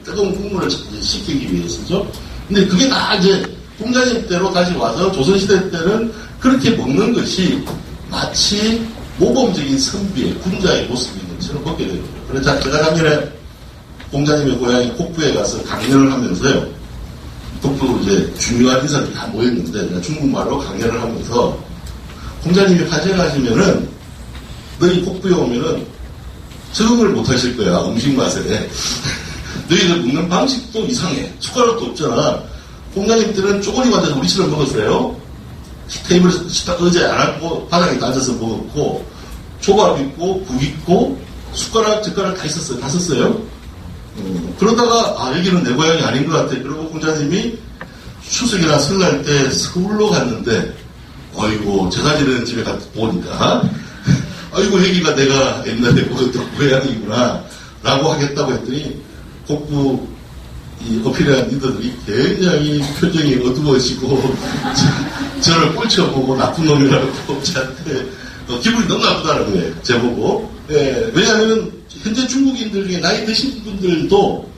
뜨거운 국물을 식히기 위해서죠. 근데 그게 다 이제 공자님 때로 다시 와서 조선시대 때는 그렇게 먹는 것이 마치 모범적인 선비의 군자의 모습인 것처럼 먹게 되는 거예요. 그래서 제가 작년에 공자님의 고향인 kok부에 가서 강연을 하면서요. kok부 이제 중요한 인사들이 다 모였는데 내가 중국말로 강연을 하면서 공자님이 화제하시면은 너희 kok부에 오면은 적응을 못 하실 거야. 음식 맛에. 너희들 먹는 방식도 이상해. 숟가락도 없잖아. 공자님 때는 쪼그리고 앉아서 우리처럼 먹었어요. 테이블에 의자에 안 앉고 바닥에 앉아서 먹었고 조밥 있고 국 있고 숟가락 젓가락 다 있었어요. 다 썼어요. 그러다가 여기는 내 고향이 아닌 것 같아. 그리고 공자님이 추석이나 설날 때 서울로 갔는데 아이고 제가 지내는 집에 가서 보니까 아이고 여기가 내가 옛날에 먹었던 고향이구나 라고 하겠다고 했더니 kok부 이 어필한 리더들이 굉장히 표정이 어두워지고 저를 꼴쳐보고 나쁜 놈이라고 저한테 기분이 너무 나쁘다는 거예요. 제보고. 예, 왜냐하면 현재 중국인들 중에 나이 드신 분들도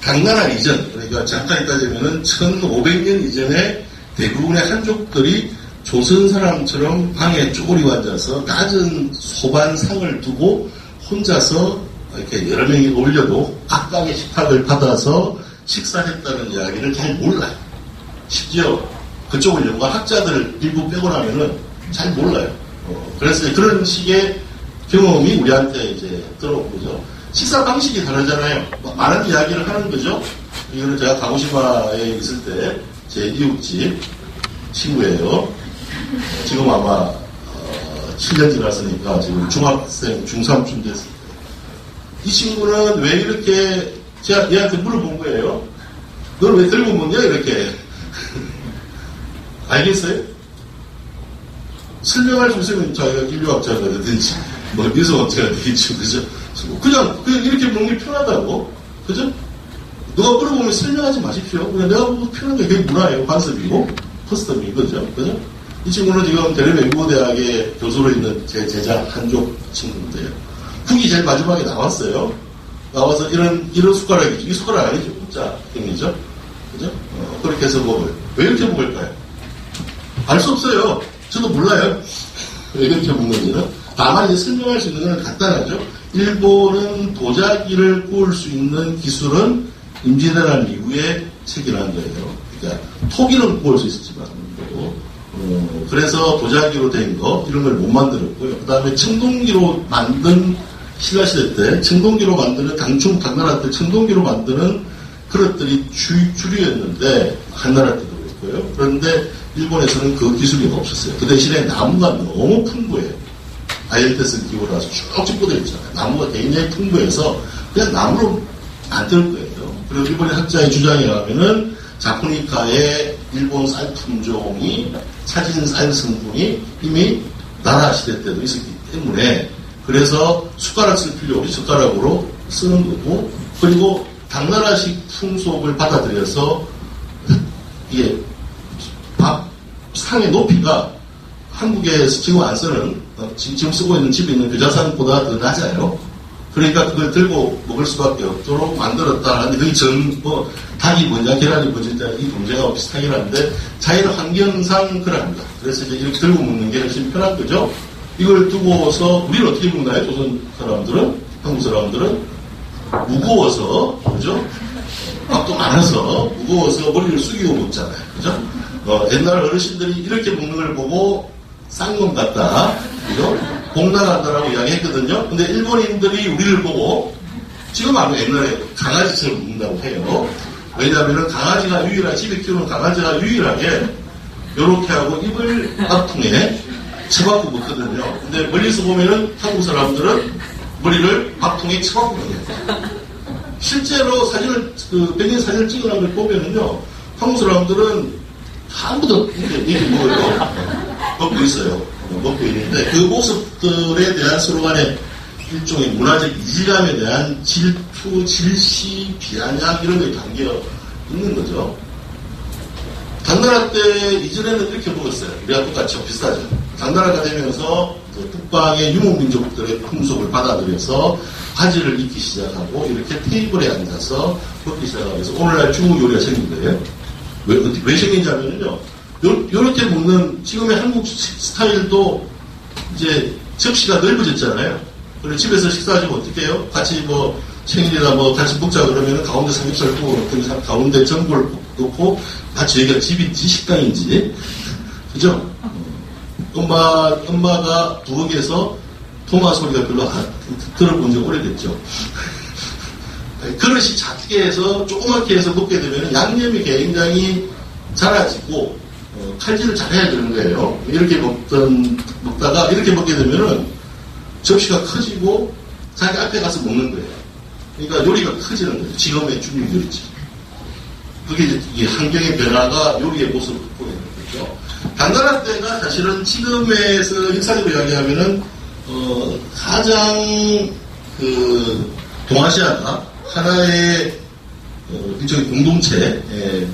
당나라 이전, 그러니까 잠깐 따지면은 1500년 이전에 대부분의 한족들이 조선 사람처럼 방에 쪼그리고 앉아서 낮은 소반상을 두고 혼자서 이렇게 여러 명이 올려도 각각의 식탁을 받아서 식사했다는 이야기를 잘 몰라요. 심지어 그쪽을 연구한 학자들 일부 빼고 나면은 잘 몰라요. 그래서 그런 식의 경험이 우리한테 이제 들어온 거죠. 식사 방식이 다르잖아요. 많은 이야기를 하는 거죠. 이거는 제가 가고시마에 있을 때 제 이웃집 친구예요. 지금 아마 7년 지났으니까 지금 중학생, 중3쯤 됐어요. 이 친구는 왜 이렇게 제가 얘한테 물어본 거예요. 너는 왜 들고 먹냐 이렇게. 알겠어요? 설명할 수 있으면 자기가 인류학자가 되든지 뭐 미술학자가 되겠지. 그죠? 그냥 이렇게 먹는 게 편하다고. 그죠? 누가 물어보면 설명하지 마십시오. 그냥 내가 보고 편한 게 그게 문화예요. 관습이고 커스텀이 그죠? 그죠? 이 친구는 지금 대림외국어대학에 교수로 있는 제 제자 한족 친구인데요. 국이 제일 마지막에 나왔어요. 나와서 이런 숟가락이죠. 이 숟가락 아니죠. 국자 형이죠. 그죠? 그렇게 해서 먹어요. 왜 이렇게 먹을까요? 알 수 없어요. 저도 몰라요. 왜 이렇게 먹는지는. 다만 이제 설명할 수 있는 건 간단하죠. 일본은 도자기를 구울 수 있는 기술은 임진왜란 이후에 체결한 거예요. 그러니까 토기는 구울 수 있었지만 그래서 도자기로 된 거 이런 걸 못 만들었고요. 그 다음에 청동기로 만든 신라시대 때 청동기로 만드는 당나라 때 청동기로 만드는 그릇들이 주류였는데 한나라 때도 그랬고요. 그런데 일본에서는 그 기술이 없었어요. 그 대신에 나무가 너무 풍부해요. 아일테스 기호라서 쭉 짚어져 있잖아요. 나무가 굉장히 풍부해서 그냥 나무로 만들 거예요. 그리고 일본의 학자의 주장에 의하면은 자포니카의 일본 쌀 품종이 차진 쌀 성분이 이미 나라 시대 때도 있었기 때문에 그래서 숟가락 쓸 필요 없이 숟가락으로 쓰는 거고 그리고 당나라식 풍속을 받아들여서 이게 밥 상의 높이가 한국에서 지금 안 쓰는 지금 쓰고 있는 집에 있는 교자상보다 더 낮아요. 그러니까 그걸 들고 먹을 수밖에 없도록 만들었다 하는데 그게 닭이 먼저 계란이 먼저 이 문제가 비슷하긴 한데 자연 환경상 그럽니다. 그래서 이제 이렇게 들고 먹는 게 훨씬 편한 거죠. 이걸 두고서 우리는 어떻게 먹나요? 조선 사람들은 한국 사람들은 무거워서 그죠? 밥도 많아서 무거워서 머리를 숙이고 먹잖아요. 그죠? 옛날 어르신들이 이렇게 먹는 걸 보고 쌍놈 같다. 그죠? 복 나간다라고 이야기했거든요. 근데 일본인들이 우리를 보고 지금 아마 옛날에 강아지처럼 먹는다고 해요. 왜냐하면 강아지가 집에 키우는 강아지가 유일하게 이렇게 하고 입을 밥통에 쳐박고 먹거든요. 근데 멀리서 보면은 한국 사람들은 머리를 밥통에 쳐박고 먹어요. 실제로 백인 사진을 찍어놓은 걸 보면은요, 한국 사람들은 아무도 이렇게 먹어요. 먹고 있어요. 먹고 있는데 그 모습들에 대한 서로 간의 일종의 문화적 이질감에 대한 질투, 질시, 비아냥 이런 게 담겨 있는 거죠. 당나라 때 이전에는 이렇게 먹었어요. 우리가 똑같이 비슷하죠. 당나라가 되면서 북방의 유목민족들의 풍속을 받아들여서 바지를 입기 시작하고 이렇게 테이블에 앉아서 먹기 시작하면서 오늘날 중국 요리가 생긴 거예요. 왜 생긴냐면요. 요렇게 먹는 지금의 한국 스타일도 이제 접시가 넓어졌잖아요. 그리고 집에서 식사하시면 어떻게 해요? 같이 생일이나 같이 먹자 그러면 가운데 삼겹살 구워 가운데 전골 넣고 같이 여기가 집인지 식당인지 그죠? 엄마가 부엌에서 통화 소리가 별로 들어본 지 오래됐죠. 그릇이 작게 해서 조그맣게 해서 먹게 되면 양념이 굉장히 잘아지고 칼질을 잘해야 되는 거예요. 이렇게 먹다가 이렇게 먹게 되면은 접시가 커지고 자기 앞에 가서 먹는 거예요. 그러니까 요리가 커지는 거예요. 지금의 중국 요리지. 그게 이 환경의 변화가 요리의 모습을 보이는 거죠. 당나라 때가 사실은 지금에서 역사적으로 이야기하면은 가장 동아시아가 하나의 일종의 공동체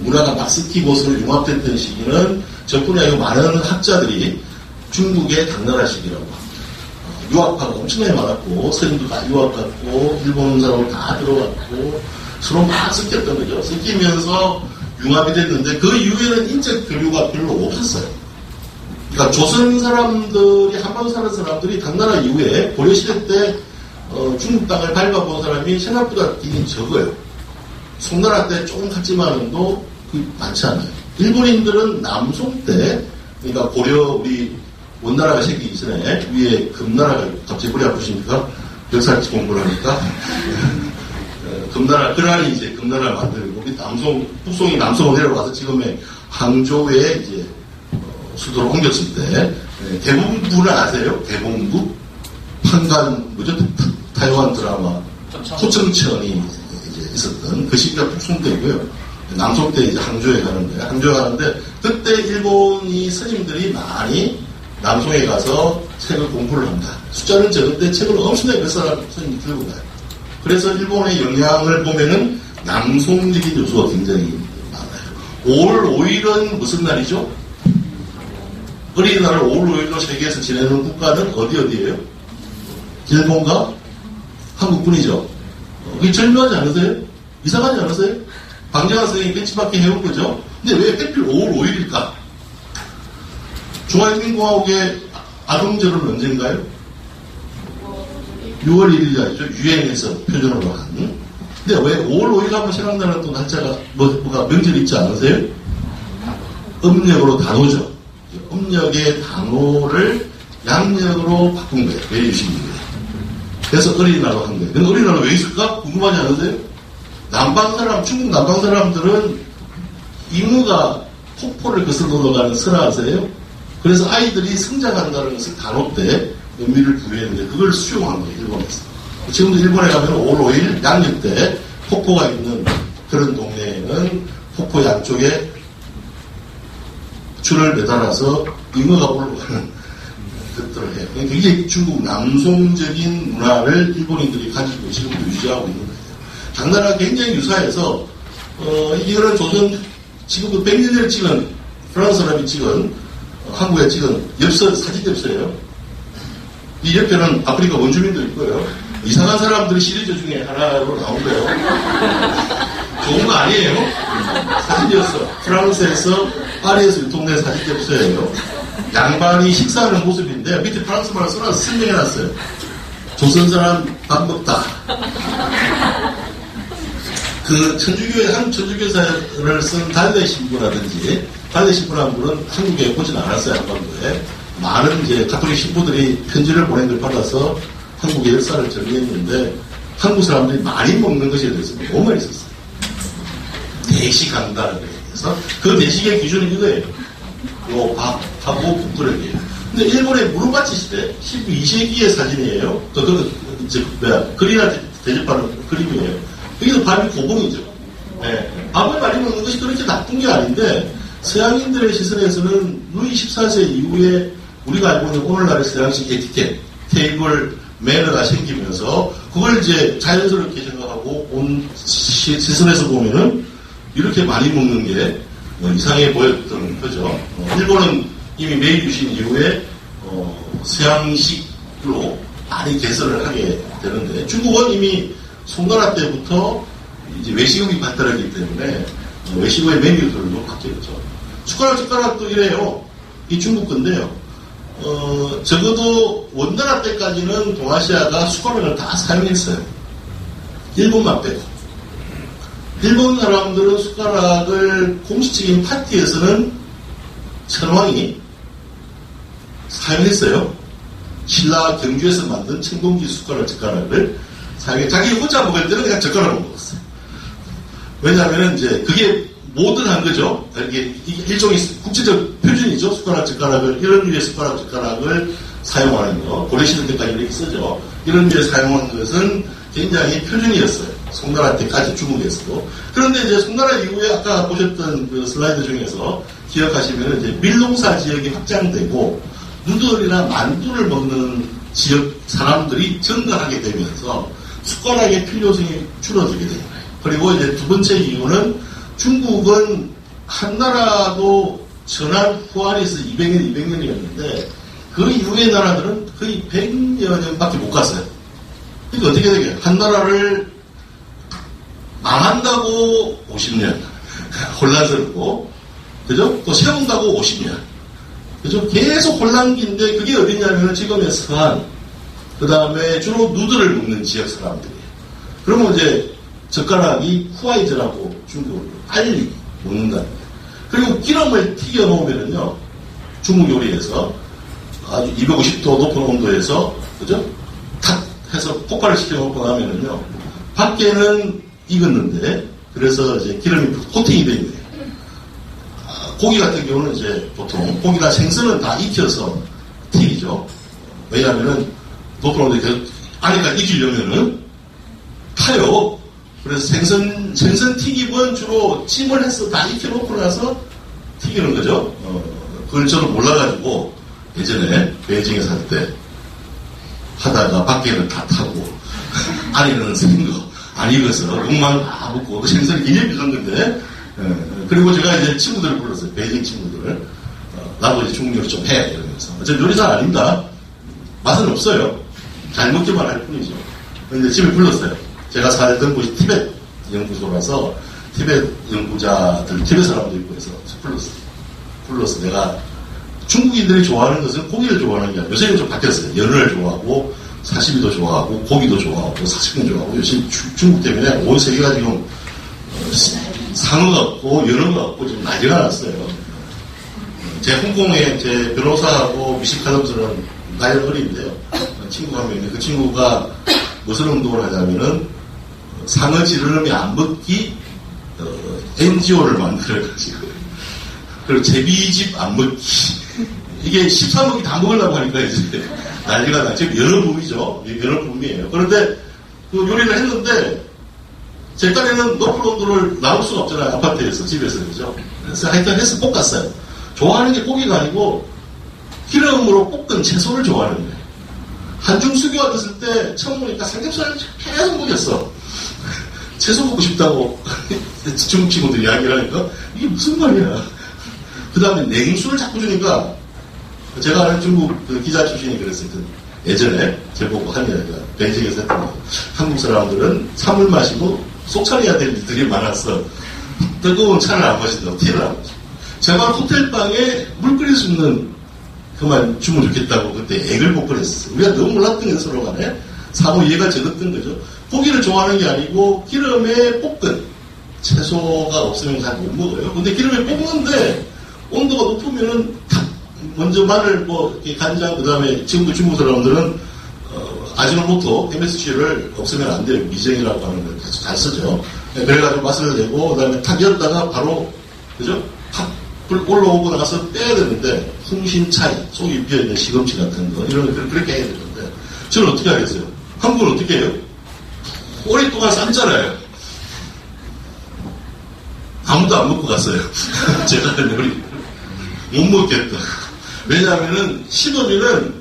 문화가 막스키봇으로 융합됐던 시기는 적분하여 많은 학자들이 중국의 당나라식이라고 합니다. 유학파가 엄청나게 많았고 서인도 다 유학 갔고 일본 사람을 다 들어갔고 서로 막 섞였던 거죠. 섞이면서 융합이 됐는데 그 이후에는 인적 교류가 별로 없었어요. 그러니까 조선 사람들이 한반 사는 사람들이 당나라 이후에 고려시대 때 중국 땅을 밟아본 사람이 생각보다 굉장히 적어요. 송나라 때 조금 갔지만도 많지 않아요. 일본인들은 남송 때, 그러니까 고려 우리 원나라가 생기기 전에 위에 금나라가 갑자기 머리 아프십니까? 역사 공부를 하니까 금나라 그날이 이제 금나라를 만들고 우리 북송이 남송으로 내려와서 지금의 항저우에 이제 수도로 옮겼을 때 대봉부를 아세요? 대봉부 판관 타이완 드라마 호청천이 있었던 그 시기가 북송 때이고요. 남송 때 이제 항저우에 가는 거예요. 항저우에 가는데 그때 일본이 스님들이 많이 남송에 가서 책을 공부를 합니다. 숫자는 적은데 책을 엄청나게 몇 사람 스님이 들고 가요. 그래서 일본의 영향을 보면은 남송적인 요소가 굉장히 많아요. 5월 5일은 무슨 날이죠? 어린이날을 5월 5일로 세계에서 지내는 국가는 어디예요? 일본과 한국뿐이죠. 그게 절묘하지 않으세요? 이상하지 않으세요? 방정환 선생님이 벤치마킹 해온 거죠. 근데 왜 하필 5월 5일일까? 중화인민공화국의 아동절은 언젠가요? 6월 1일이죠. 유엔에서 표준으로 한. 근데 왜 5월 5일 하면 생각나는 또 날짜가 뭐가 명절이 있지 않으세요? 음력으로 단오죠. 음력의 단어를 양력으로 바꾼 거예요. 왜 유신인 거예요. 그래서 어린이날로 한 거예요. 근데 어린이날로 왜 있을까? 궁금하지 않으세요? 중국 남방 사람들은 이모가 폭포를 거슬러 올라가는 설화 아세요? 그래서 아이들이 성장한다는 것을 단오 때 의미를 부여했는데 그걸 수용한 거예요, 일본에서. 지금도 일본에 가면 5월 5일 양력 때 폭포가 있는 그런 동네에는 폭포 양쪽에 줄을 매달아서 잉어가 올라가는 것들을 해요. 굉장히 중국 남송적인 문화를 일본인들이 가지고 지금도 유지하고 있는 거예요. 각 나라가 굉장히 유사해서 이거는 조선 지금부터 100년 전에 찍은 프랑스 사람이 찍은 한국에 찍은 사진 엽서예요. 이 옆에는 아프리카 원주민도 있고요. 이상한 사람들이 시리즈 중에 하나로 나온 거예요. 좋은 거 아니에요. 사진 엽서. 프랑스에서 파리에서 유통된 사진 엽서예요. 양반이 식사하는 모습인데 밑에 프랑스말로 써놔서 설명해놨어요. 조선 사람 밥 먹다. 한 천주교사를 쓴 달래 신부라든지, 달래 신부라는 분은 한국에 보진 않았어요, 한반도에. 많은 이제 가톨릭 신부들이 편지를 보낸 걸 받아서 한국의 역사를 정리했는데, 한국 사람들이 많이 먹는 것에 대해서 너무 많이 썼어요. 대식한다는 거에서. 그 대식의 기준은 이거예요. 요 밥하고 국그릇이에요. 근데 일본의 무르마치 시대, 12세기의 사진이에요. 그리나 대접하는 그림이에요. 여기서 밥이 고봉이죠. 네. 밥을 많이 먹는 것이 그렇게 나쁜 게 아닌데, 서양인들의 시선에서는 루이 14세 이후에 우리가 알고 있는 오늘날의 서양식 에티켓, 테이블 매너가 생기면서, 그걸 이제 자연스럽게 생각하고 온 시선에서 보면은 이렇게 많이 먹는 게 이상해 보였던 거죠. 일본은 이미 메이 유신 이후에 서양식으로 많이 개설을 하게 되는데, 중국은 이미 송나라 때부터 이제 외식업이 발달하기 때문에 외식업의 메뉴들도 바뀌었죠. 숟가락도 이래요. 이 중국 건데요. 적어도 원나라 때까지는 동아시아가 숟가락을 다 사용했어요. 일본만 빼고. 일본 사람들은 숟가락을 공식적인 파티에서는 천황이 사용했어요. 신라 경주에서 만든 청동기 젓가락을 자기 혼자 먹을 때는 그냥 젓가락으로 먹었어요. 왜냐하면 이제 그게 모던한 거죠. 이게 일종의 국제적 표준이죠. 젓가락을 이런 류의 젓가락을 사용하는 거. 고려시대 때까지 이렇게 쓰죠. 이런 류에 사용하는 것은 굉장히 표준이었어요. 송나라 때까지 중국에서도. 그런데 이제 송나라 이후에 아까 보셨던 그 슬라이드 중에서 기억하시면 이제 밀농사 지역이 확장되고 누들이나 만두를 먹는 지역 사람들이 증가하게 되면서 숟가락의 필요성이 줄어들게 되는 거예요. 그리고 이제 두 번째 이유는 중국은 한나라도 전한 후한에서 200년이었는데 그 이후의 나라들은 거의 100여 년밖에 못 갔어요. 그러니까 어떻게 되게요? 한나라를 망한다고 50년 혼란스럽고, 그죠? 또 세운다고 50년, 그죠? 계속 혼란기인데 그게 어디냐면 지금의 서한, 그 다음에 주로 누들을 먹는 지역 사람들이에요. 그러면 이제 젓가락이 후아이즈라고 중국으로 빨리 먹는다는 거예요. 그리고 기름을 튀겨 놓으면은요, 중국 요리에서 아주 250도 높은 온도에서, 그죠? 탁 해서 폭발을 시켜 놓고 나면은요, 밖에는 익었는데, 그래서 이제 기름이 코팅이 되어 있네요. 고기 같은 경우는 이제 보통 고기나 생선은 다 익혀서 튀기죠. 왜냐하면은 높은 온도에 안에까지 익히려면은 타요. 그래서 생선 튀김은 주로 찜을 해서 다 익혀놓고 나서 튀기는 거죠. 그걸 저는 몰라가지고 예전에 베이징에 살 때 하다가 밖에는 다 타고 안에는 생거 안 익어서 국만 다 먹고 생선이 굉장히 비싼 건데, 그리고 제가 이제 친구들을 불렀어요. 베이징 친구들을. 나도 이제 중국 요리 좀 해. 이러면서. 저 요리사 아닙니다. 맛은 없어요. 잘 먹기만 할 뿐이죠. 근데 집에 불렀어요. 제가 살던 곳이 티벳 연구소라서 티벳 연구자들, 티벳 사람도 있고 해서 불렀어. 내가 중국인들이 좋아하는 것은 고기를 좋아하는 게 아니라 요새는 좀 바뀌었어요. 연어를 좋아하고 사시미도 좋아하고 고기도 좋아하고 사시미도 좋아하고 요즘 중국 때문에 온 세계가 지금 상어 같고 연어 같고 지금 난리가 났어요. 제 홍콩에 제 변호사하고 미식하던 나이 어린데요. 친구가 한 명 있는데 그 친구가 무슨 운동을 하냐면은 상어 지르름이 안 먹기 NGO를 만들어가지고 그리고 제비집 안 먹기 이게 13억이 다 먹으려고 하니까 이제 난리가 나. 지금 여러 붐이죠. 여러 붐이에요. 그런데 그 요리를 했는데 제 딸에는 높은 온도를 나올 수가 없잖아요. 아파트에서 집에서 그죠. 그래서 하여튼 해서 볶았어요. 좋아하는 게 고기가 아니고 기름으로 볶은 채소를 좋아하는 거예요. 한중 수교가 됐을 때 처음 보니까 삼겹살을 계속 먹였어. 채소 먹고 싶다고 중국 친구들이 이야기를 하니까 이게 무슨 말이야. 그 다음에 냉수를 자꾸 주니까 제가 아는 중국 그 기자 출신이 그랬어요. 예전에 제보고 한 이야기가 베이징에서 했던 거. 한국 사람들은 참을 마시고 속 차려야 될 일들이 많았어. 뜨거운 차를 안 마신다고 티를 안 마시고. 제발 호텔방에 물 끓일 수 있는 그만 주면 좋겠다고 그때 액을 복권했었어요. 우리가 너무 몰랐던 게 서로 간에 사고 이해가 적었던 거죠. 고기를 좋아하는 게 아니고 기름에 볶은 채소가 없으면 잘 못 먹어요. 근데 기름에 볶는데 온도가 높으면은 먼저 마늘, 간장, 그 다음에 지금도 중국 사람들은 아지노모토, MSG를 없으면 안 돼요. 미생이라고 하는 걸 계속 잘 쓰죠. 그래가지고 맛을 내고 그 다음에 탁 열었다가 바로 그죠? 탁 불 올라오고 나서 빼야 되는데 홍신차이, 속이 비어있는 시금치 같은 거 이런 거 그렇게 해야 되는데 저는 어떻게 하겠어요? 한국은 어떻게 해요? 오랫동안 삶잖아요. 아무도 안 먹고 갔어요. 제가 한 요리 못 먹겠다. 왜냐하면은 식으면은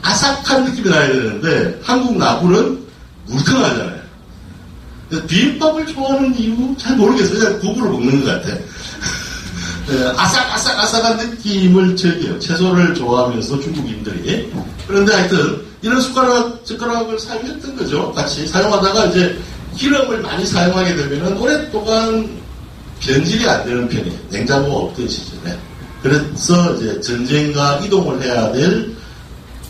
아삭한 느낌이 나야 되는데 한국 나물은 물컹하잖아요. 비빔밥을 좋아하는 이유 잘 모르겠어요. 그냥 국으로 먹는 것 같아. 아삭아삭한 느낌을 즐겨요. 채소를 좋아하면서 중국인들이. 그런데 하여튼 이런 숟가락을 사용했던 거죠. 같이 사용하다가 이제 기름을 많이 사용하게 되면은 오랫동안 변질이 안 되는 편이에요. 냉장고가 없던 시절에. 그래서 이제 전쟁과 이동을 해야 될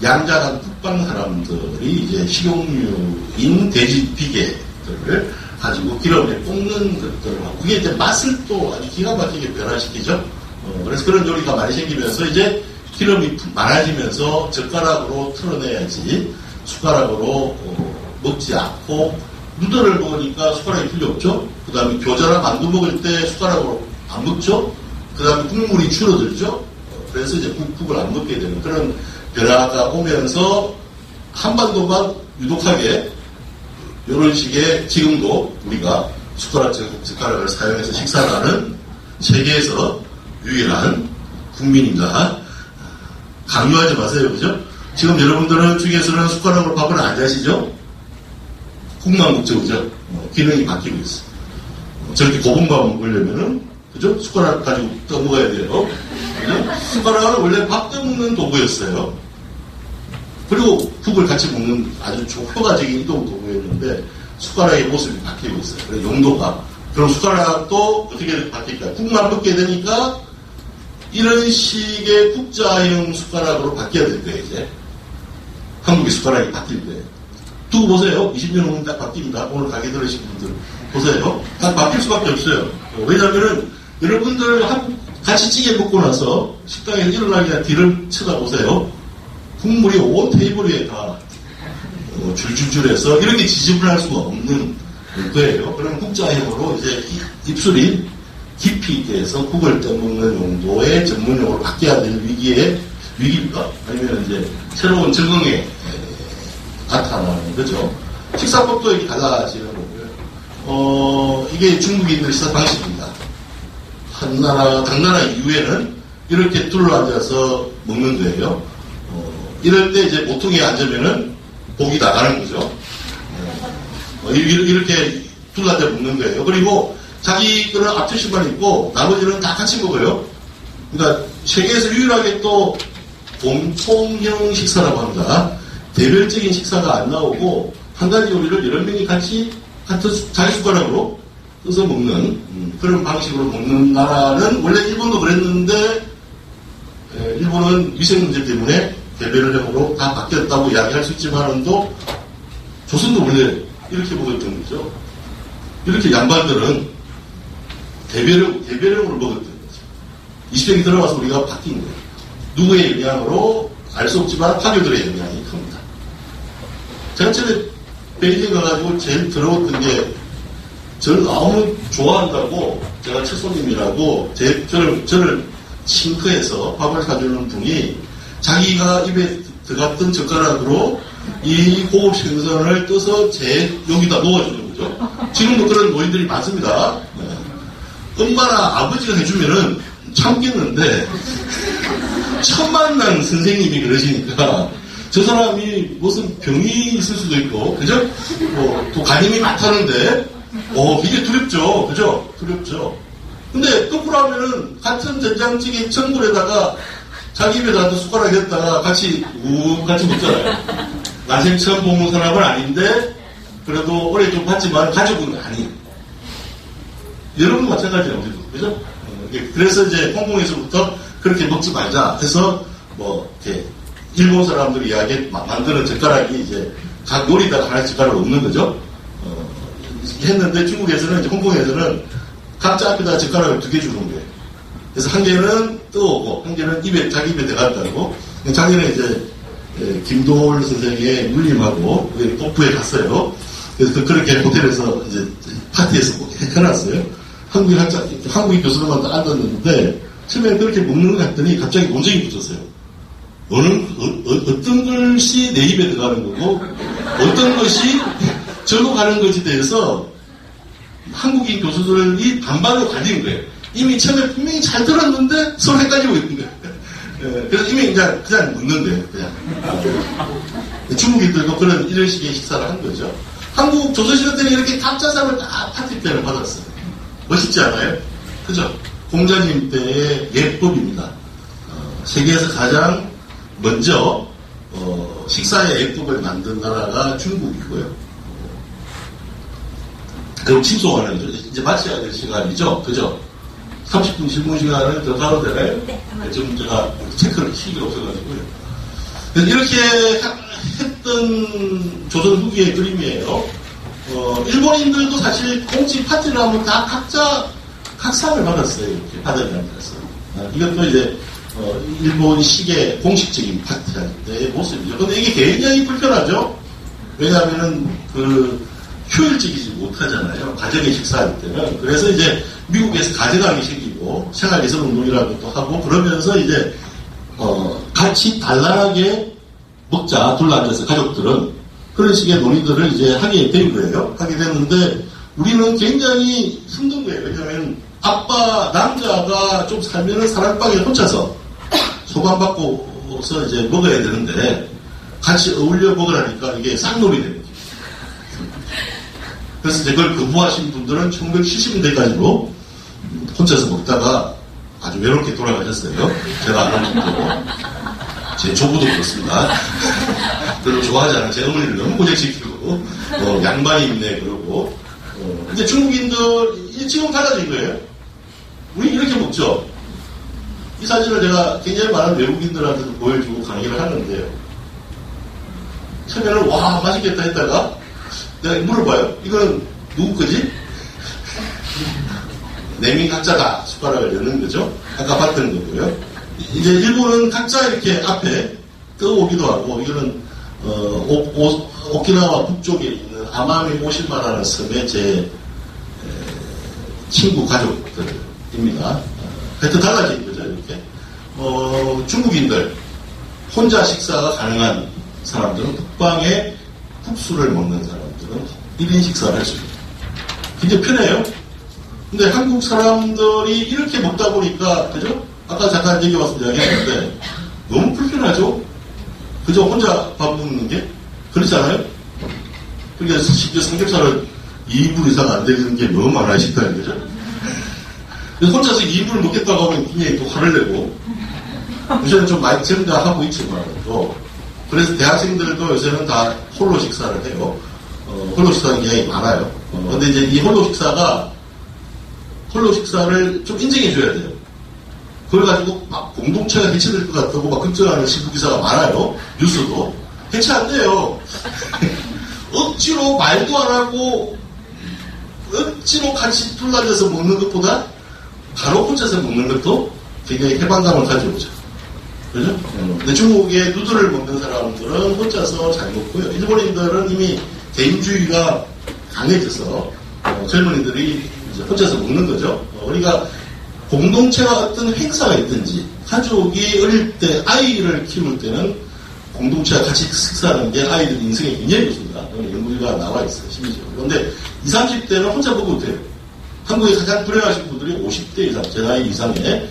양자간 북방 사람들이 이제 식용유인 돼지 비계들을 가지고 기름에 볶는 것들을 하고 그게 이제 맛을 또 아주 기가 막히게 변화시키죠. 그래서 그런 요리가 많이 생기면서 이제 기름이 많아지면서 젓가락으로 털어내야지 숟가락으로 먹지 않고 누들을 먹으니까 숟가락이 필요 없죠. 그 다음에 교자나 만두 먹을 때 숟가락으로 안 먹죠. 그 다음에 국물이 줄어들죠. 그래서 이제 국을 안 먹게 되는 그런 변화가 오면서 한반도만 유독하게 이런 식의 지금도 우리가 숟가락을 사용해서 식사를 하는 세계에서 유일한 국민인가 강요하지 마세요. 그죠? 지금 여러분들은 중에서는 숟가락으로 밥을 안 자시죠? 국만 먹죠. 그죠? 기능이 바뀌고 있어. 저렇게 고분밥 먹으려면은 그죠? 숟가락 가지고 떠먹어야 돼요. 그죠? 숟가락은 원래 밥 떠먹는 도구였어요. 그리고 국을 같이 먹는 아주 효과적인 이동 도구였는데 숟가락의 모습이 바뀌고 있어요. 그래서 용도가. 그럼 숟가락도 어떻게 바뀔까요? 국만 먹게 되니까 이런 식의 국자형 숟가락으로 바뀌어야 될 거예요, 이제. 한국의 숟가락이 바뀔 거예요. 두고 보세요. 20년 후면 딱 바뀝니다. 오늘 가게 들으신 분들 보세요. 딱 바뀔 수밖에 없어요. 왜냐하면은 여러분들 같이 찌개 먹고 나서 식당에 일어나기 전에 뒤를 쳐다보세요. 국물이 온 테이블 위에 다 줄줄줄해서 이렇게 지집을 할 수가 없는 거예요. 그럼 국자형으로 이제 입술이 깊이 있게 해서 국을 떠먹는 용도의 전문용어로 바뀌어야 될 위기입니까? 아니면 이제 새로운 적응에 나타나는 거죠. 식사법도 이렇게 달라지는 거고요. 이게 중국인들의 식사 방식입니다. 당나라 이후에는 이렇게 둘러앉아서 먹는 거예요. 이럴 때 이제 모퉁이에 앉으면은 복이 나가는 거죠. 이렇게 둘러앉아 먹는 거예요. 그리고 자기 거는 앞치마만 입고 나머지는 다 같이 먹어요. 그러니까 세계에서 유일하게 또 공통형 식사라고 합니다. 대별적인 식사가 안 나오고 한 가지 요리를 여러 명이 같이 같은 자기 숟가락으로 떠서 먹는 그런 방식으로 먹는 나라는 원래 일본도 그랬는데 일본은 위생 문제 때문에 대별형으로 다 바뀌었다고 이야기할 수 있지만도 조선도 원래 이렇게 먹었던 거죠. 이렇게 양반들은 대별형으로 먹었던 거죠. 20세기 들어가서 우리가 바뀐 거예요. 누구의 영향으로 알 수 없지만 파교들의 영향이 큽니다. 제가 전에 베이징 가가지고 제일 들어왔던 게 저를 너무 좋아한다고 제가 첫 손님이라고 저를 싱크해서 밥을 사주는 분이 자기가 입에 들어갔던 젓가락으로 이 고급 생선을 떠서 제 여기다 놓아주는 거죠. 지금도 그런 노인들이 많습니다. 네. 엄마나 아버지가 해주면은 참겠는데 처음 만난 선생님이 그러시니까 저 사람이 무슨 병이 있을 수도 있고 그죠? 또 간염이 많다는데 이게 두렵죠. 그죠? 두렵죠. 근데 거꾸로 하면은 같은 된장찌개 전골에다가 자기 입에다 숟가락 했다가 같이 먹잖아요. 난생 처음 먹는 사람은 아닌데 그래도 오래 좀 봤지만 가족은 아니에요. 여러분 마찬가지예요. 그죠? 그래서 이제 홍콩에서부터 그렇게 먹지 말자 해서 이렇게 일본 사람들이 만드는 젓가락이 이제 각 요리다가 하나씩 젓가락 없는 거죠. 했는데 중국에서는 이제 홍콩에서는 각자 앞에다 젓가락을 2개 주는 거예요. 그래서 한 개는 뜨거고 한 개는 자기 입에 들어갔다고. 작년에 이제 김도월 선생의 누님하고 폭부에 갔어요. 그래서 그렇게 호텔에서 이제 파티에서 해놨어요. 한국인 교수님한테 앉았는데 처음에 그렇게 먹는 것 같더니 갑자기 논쟁이 붙었어요. 어떤 것이 내 입에 들어가는 거고 어떤 것이 저로 가는 것에 대해서 한국인 교수들이 반반으로 갈리는 거예요. 이미 처음에 분명히 잘 들었는데 서로 헷갈리고 있는 거예요. 그래서 이미 그냥 묻는 거예요. 그냥. 중국인들도 이런 식의 식사를 한 거죠. 한국 조선시대 때는 이렇게 각자상을 다 파티 때를 받았어요. 멋있지 않아요? 그죠? 공자님 때의 예법입니다. 세계에서 가장 먼저 식사의 예법을 만든 나라가 중국이고요. 그럼 침송하는 거죠. 이제 마쳐야 될 시간이죠. 그죠? 30분 질문 시간을 더 가도 되나요? 네. 지금 제가 체크를 시기가 없어가지고요. 이렇게 했던 조선 후기의 그림이에요. 일본인들도 사실 공식 파티를 하면 다 각자 각상을 받았어요. 이렇게 받아들였어요. 이것도 이제 일본식의 공식적인 파티할 때의 모습이죠. 근데 이게 굉장히 불편하죠. 왜냐하면은 효율적이지 못하잖아요. 가정의 식사할 때는. 그래서 이제 미국에서 가져가기 생기고 생활예술운동이라고 또 하고 그러면서 이제 같이 단란하게 먹자 둘러앉아서 가족들은 그런 식의 논의들을 이제 하게 된 거예요. 하게 됐는데 우리는 굉장히 힘든 거예요. 왜냐하면 아빠 남자가 좀 살면은 사랑방에 혼자서 소감받고서 이제 먹어야 되는데 같이 어울려 먹으라니까 이게 쌍놈이 되는 거죠. 그래서 이걸 거부하신 분들은 1970년대까지로 혼자서 먹다가 아주 외롭게 돌아가셨어요. 제가 아는 분도. 제 조부도 그렇습니다. 별로 좋아하지 않아요. 제 어머니를 너무 고생시키고, 양반이 있네, 그러고. 근데 중국인들, 지금 달라진 거예요. 우리 이렇게 먹죠. 이 사진을 제가 굉장히 많은 외국인들한테도 보여주고 강의를 하는데요. 처음에는, 와, 맛있겠다 했다가, 내가 물어봐요. 이건 누구 거지? 내민 각자다. 숟가락을 여는 거죠. 아까 봤던 거고요. 이제 일본은 각자 이렇게 앞에 떠오기도 하고, 이거는, 오키나와 북쪽에 있는 아마미 오시마라는 섬의 제 친구 가족들입니다. 하여튼 달라진 거죠, 이렇게. 중국인들, 혼자 식사가 가능한 사람들은 북방에 국수를 먹는 사람들은 1인 식사를 할 수 있어요. 굉장히 편해요. 근데 한국 사람들이 이렇게 먹다 보니까, 그죠? 아까 잠깐 얘기 와서 이야기했는데, 너무 불편하죠? 그죠? 혼자 밥 먹는 게? 그렇잖아요? 그러니까 심지어 삼겹살은 2인분 이상 안 되는 게 너무 많아요, 식당에. 그죠? 그래서 혼자서 2인분을 먹겠다고 하면 굉장히 또 화를 내고, 요새는 좀 많이 증가하고 있지만, 또, 그래서 대학생들도 요새는 다 홀로 식사를 해요. 홀로 식사는 굉장히 많아요. 근데 이제 이 홀로 식사를 좀 인정해줘야 돼요. 그래가지고 막 공동체가 해체될 것 같다고 막 걱정하는 신문 기사가 많아요. 뉴스도. 해체 안 돼요. 억지로 말도 안 하고 억지로 같이 둘러앉아서 먹는 것보다 바로 혼자서 먹는 것도 굉장히 해방감을 가져오죠. 그죠? 근데 중국의 누드를 먹는 사람들은 혼자서 잘 먹고요. 일본인들은 이미 개인주의가 강해져서 젊은이들이 이제 혼자서 먹는 거죠. 우리가 공동체가 어떤 행사가 있든지 가족이 어릴 때 아이를 키울 때는 공동체와 같이 식사하는 게 아이들 인생의 굉장히 좋습니다. 연구가 나와 있어요. 심지어. 그런데 20, 30대는 혼자 먹어도 돼요. 한국에 가장 불행하신 분들이 50대 이상, 제 나이 이상의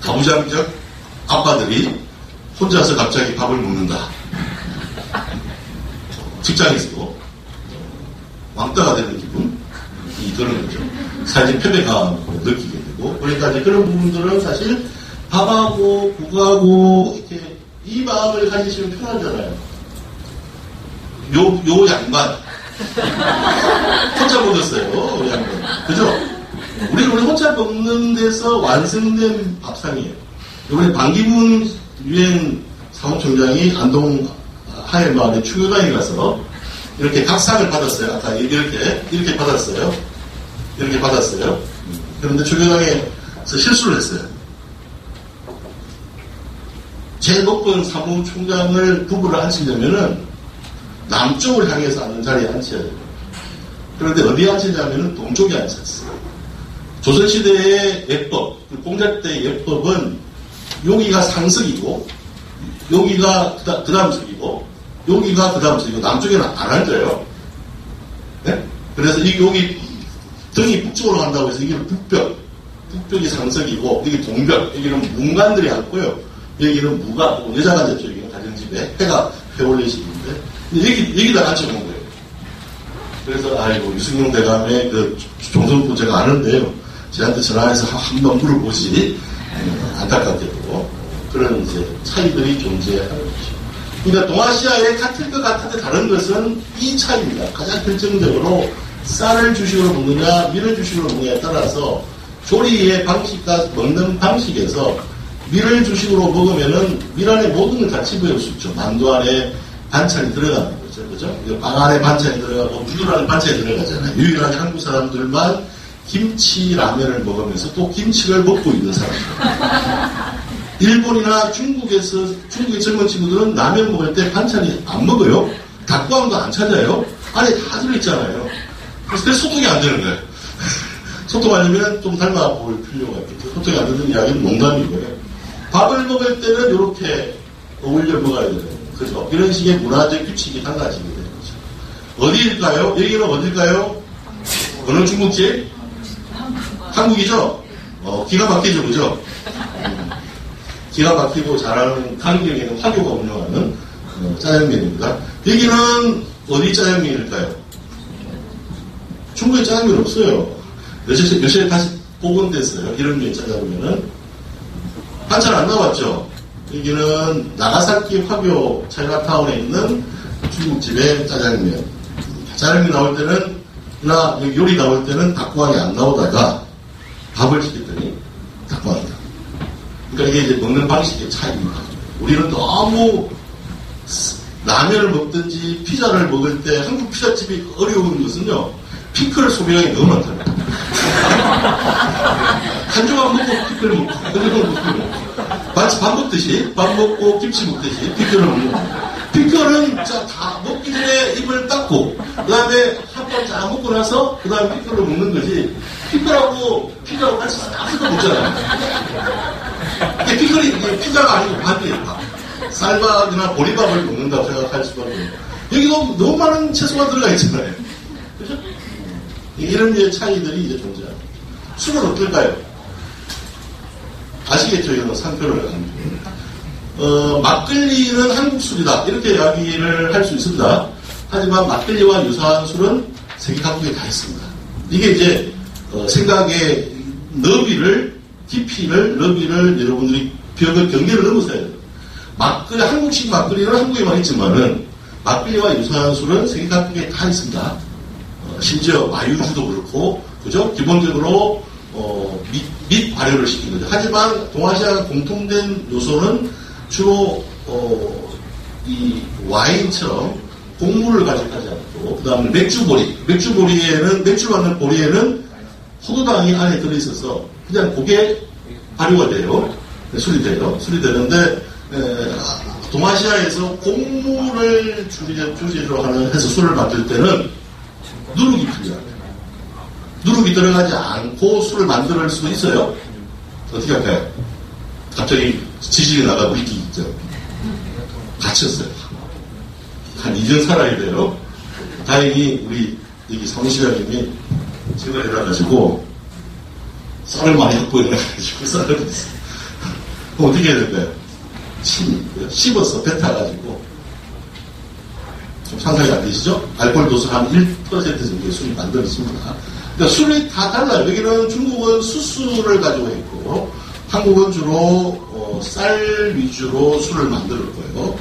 가부장적 아빠들이 혼자서 갑자기 밥을 먹는다. 직장에서도 왕따가 되는 기분이 드는 거죠. 사회적 패배감을 느끼게 되고, 그러니까 이제 그런 부분들은 사실 밥하고 국하고 이렇게 이 마음을 가지시면 편하잖아요. 요 양반 혼자 먹었어요. 요 양반. 그죠? 우리 혼자 먹는 데서 완성된 밥상이에요. 이번에 반기문 유엔 사무총장이 안동 하회마을에 추교단에 가서 이렇게 각상을 받았어요. 아까 이렇게 받았어요. 이렇게 받았어요. 그런데 추교단에서 실수를 했어요. 제일 높은 사무총장을 부부를 앉히려면은 남쪽을 향해서 앉는 자리에 앉혀야 돼요. 그런데 어디에 앉히냐면은 동쪽에 앉혔어요. 조선시대의 예법, 공자때의 예법은 여기가 상석이고, 여기가 그 다음 석이고, 여기가 그 다음 석이고, 남쪽에는 안 앉아요. 네? 그래서 여기 등이 북쪽으로 간다고 해서 여기는 북벽, 북쪽이 상석이고, 여기 동벽, 여기는 문관들이 앉고요. 여기는 무가, 여자가 앉았죠. 여기는 가정집에. 해가 회올리시는데, 여기다 앉혀놓은 거예요. 그래서, 아이고, 유승용 대감의 그 종성부 제가 아는데요. 저한테 전화해서 한번 물어보시. 안타깝게도. 그런 이제 차이들이 존재하는 거죠. 그러니까 동아시아에 같을 것 같은데 다른 것은 이 차이입니다. 가장 결정적으로 쌀을 주식으로 먹느냐, 밀을 주식으로 먹느냐에 따라서 조리의 방식과 먹는 방식에서 밀을 주식으로 먹으면은 밀 안에 모든 걸 같이 배울 수 있죠. 만두 안에 반찬이 들어가는 거죠. 그죠? 빵 안에 반찬이 들어가고 누들 안에 반찬이 들어가잖아요. 유일하게 한국 사람들만 김치 라면을 먹으면서 또 김치를 먹고 있는 사람들. 일본이나 중국의 젊은 친구들은 라면 먹을 때 반찬이 안 먹어요. 닭광도 안 찾아요. 안에 다 들어있잖아요. 그래서 소통이 안 되는 거예요. 소통하려면 좀 닮아 볼 필요가 있겠죠. 소통이 안 되는 이야기는 농담이고요. 밥을 먹을 때는 이렇게 어울려 먹어야 되는 거예요. 그죠? 이런 식의 문화적 규칙이 달라지게 되는 거죠. 어디일까요? 여기는 어딜까요? 어느 중국집? 한국이죠? 기가 막히죠, 그죠? 기가 막히고 잘하는 강경에 있는 화교가 운영하는 짜장면입니다. 여기는 어디 짜장면일까요? 중국에 짜장면 없어요. 요새 다시 복원됐어요. 이런 류의 짜장면은. 반찬 안 나왔죠? 여기는 나가사키 화교 차이나타운에 있는 중국집의 짜장면. 짜장면 나올 때는, 요리 나올 때는 닭고항이 안 나오다가 밥을 시켰더니 닭고항이다. 그러니까 이게 이제 먹는 방식의 차이입니다. 우리는 너무 라면을 먹든지 피자를 먹을 때 한국 피자집이 어려운 것은요, 피클 소비량이 너무 많답니다. 한 조각 먹고 피클을 먹고, 마치 밥 먹듯이, 밥 먹고 김치 먹듯이 피클을 먹고, 피클은 다 먹기 전에 입을 닦고, 그 다음에 한 번 쫙 먹고 나서, 그 다음에 피클을 먹는 거지, 피클하고 피자하고 같이 싹 섞어 먹잖아요. 피클이 피자가 아니고 반대예요. 쌀밥이나 보리밥을 먹는다고 생각할 수가 없어요. 여기 너무 많은 채소가 들어가 있잖아요. 그죠? 이런 류의 차이들이 이제 존재합니다. 술은 어떨까요? 아시겠죠? 이런 상표를 하는. 막걸리는 한국 술이다. 이렇게 이야기를 할 수 있습니다. 하지만 막걸리와 유사한 술은 세계 각국에 다 있습니다. 이게 이제, 생각의 깊이를 여러분들이 경계를 넘어서야 돼요. 한국식 막걸리는 한국에만 있지만은, 막걸리와 유사한 술은 세계 각국에 다 있습니다. 심지어 마유주도 그렇고, 그죠? 기본적으로, 밑 발효를 시킨 거죠. 하지만 동아시아가 공통된 요소는 주로, 이 와인처럼 곡물을 가져가지 않고, 그 다음에 맥주를 만든 보리에는 포도당이 안에 들어있어서, 그냥 그게 발효가 돼요. 술이 돼요. 술이 되는데, 동아시아에서 곡물을 주재로 해서 술을 만들 때는 누룩이 필요해요. 누룩이 들어가지 않고 술을 만들 수 있어요? 어떻게 할까요? 갑자기 지진이 나가고 이렇게 있죠. 갇혔어요. 한 2년 살아야 돼요. 다행히 우리 여기 사무실장님이 제가 일어나가지고 쌀을 많이 갖고 일어나가지고 쌀을 했어요. 그럼 어떻게 해야 될까요? 씹어서 뱉어가지고 좀 상상이 안 되시죠? 알코올 도수 한 1% 정도의 술이 만들어집니다. 그러니까 술이 다 달라요. 여기는 중국은 수수를 가지고 있고 한국은 주로 쌀 위주로 술을 만들 거예요.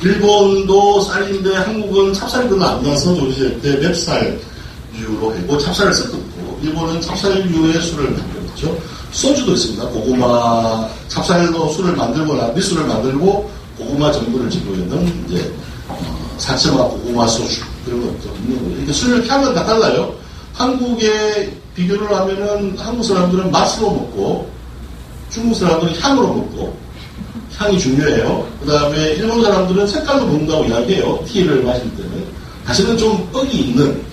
일본도 쌀인데 한국은 찹쌀이 별로 안 나서 조리할 때 맵쌀 유로 했고 찹쌀을 섞었고 일본은 찹쌀유의 술을 만들었죠. 소주도 있습니다. 고구마 찹쌀로 술을 만들거나 밑술을 만들고 고구마 전분을 짓고 있는 이제 사채마 고구마 소주 그런 것도 있는 거예요. 그러니까 술 향은 다 달라요. 한국에 비교를 하면은 한국 사람들은 맛으로 먹고 중국 사람들은 향으로 먹고 향이 중요해요. 그 다음에 일본 사람들은 색깔로 먹는다고 이야기해요. 티를 마실 때는. 사실은 좀 뻑이 있는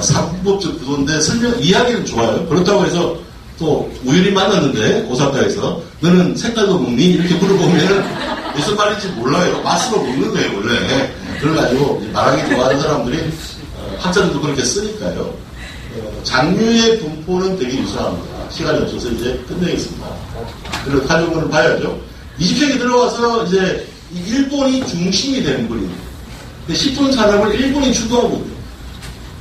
사고법적 구도인데 이야기는 좋아요. 그렇다고 해서 또 우연히 만났는데 오사카에서 너는 색깔로 먹니? 이렇게 물어보면 무슨 말인지 몰라요. 맛으로 먹는 거예요 원래. 그래가지고 말하기 좋아하는 사람들이 학자들도 그렇게 쓰니까요. 장류의 분포는 되게 유사합니다. 시간이 없어서 이제 끝내겠습니다. 그리고 가족을 봐야죠. 20세기 들어와서 이제 일본이 중심이 되는 분입니다. 근데 식품 산업을 일본이 주도하거든요.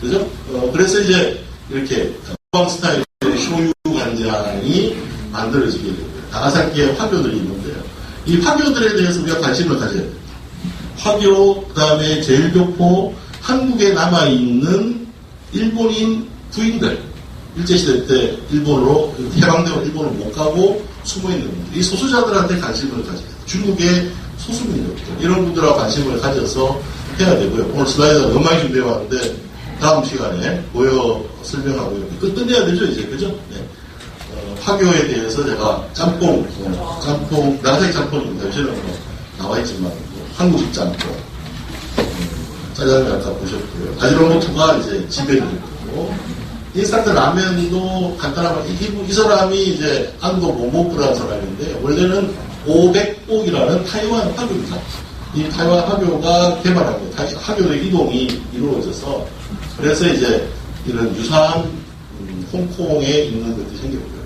그죠? 그래서 이제 이렇게 후방 스타일의 쇼유 간장이 만들어지게 되고요. 나가사키에 화교들이 있는데요. 이 화교들에 대해서 우리가 관심을 가져야 돼요. 화교, 그 다음에 제일교포, 한국에 남아있는 일본인 부인들, 일제시대 때 일본으로, 해방되고 일본으로 못 가고 숨어있는 분들, 이 소수자들한테 관심을 가져야 돼요. 중국의 소수민족들, 이런 분들하고 관심을 가져서 해야 되고요. 오늘 슬라이드가 너무 많이 준비해 왔는데, 다음 시간에 보여 설명하고요. 끝내야 되죠, 이제. 그죠? 네. 화교에 대해서 제가 짬뽕, 나가사키 짬뽕입니다. 요새는 나와있지만, 한국식 짬뽕, 짜장면 아까 보셨고요. 아지노모토가 이제 지배를 했고, 인스턴트 라면도 간단하게, 이 사람이 이제 안도 모모프라는 사람인데, 원래는 500복이라는 타이완 화교입니다. 이 타이완 화교가 개발한 거예요. 화교의 이동이 이루어져서, 그래서 이제 이런 유사한 홍콩에 있는 것들이 생겼고요.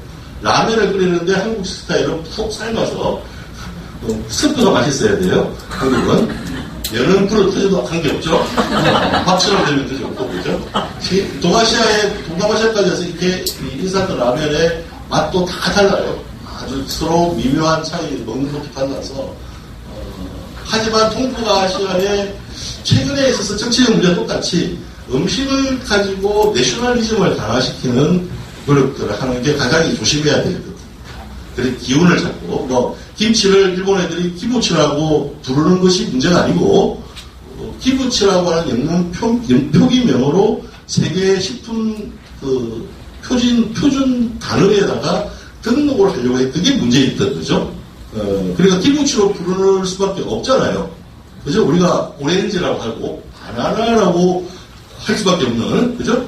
라면을 끓이는데 한국식 스타일로 푹 삶아서, 스프가 맛있어야 돼요. 한국은. 면은 불어 터져도 관계없죠. 밥처럼 되면 되지 없고, 그죠? 동남아시아까지 해서 이렇게 인스턴트 라면의 맛도 다 달라요. 아주 서로 미묘한 차이, 먹는 것도 달라서. 하지만 동북아시아에 최근에 있어서 정치적 문제와 똑같이 음식을 가지고 내셔널리즘을 강화시키는 노력들을 하는 게 가장 조심해야 되거든요. 그래서 기운을 잡고, 김치를 일본 애들이 기무치라고 부르는 것이 문제가 아니고, 기무치라고 하는 표기명으로 세계 식품 표준 단어에다가 등록을 하려고 했던 게 문제였던 거죠. 그러니까 기무치로 부를 수밖에 없잖아요. 그죠? 우리가 오렌지라고 하고, 바나나라고 할 수밖에 없는, 그죠?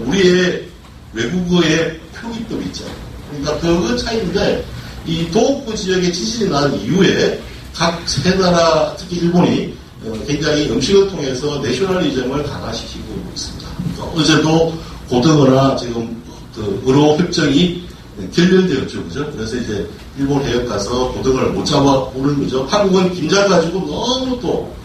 우리의 외국어의 표기법이 있잖아요. 그러니까 그 차이인데, 이 도호쿠 지역에 지진이 난 이후에 각 세 나라, 특히 일본이 굉장히 음식을 통해서 내셔널리즘을 강화시키고 있습니다. 그러니까 어제도 고등어나 지금 의로 협정이 결렬되었죠, 그죠? 그래서 이제 일본 해역 가서 고등어를 못 잡아오는 거죠. 한국은 김장 가지고 너무 또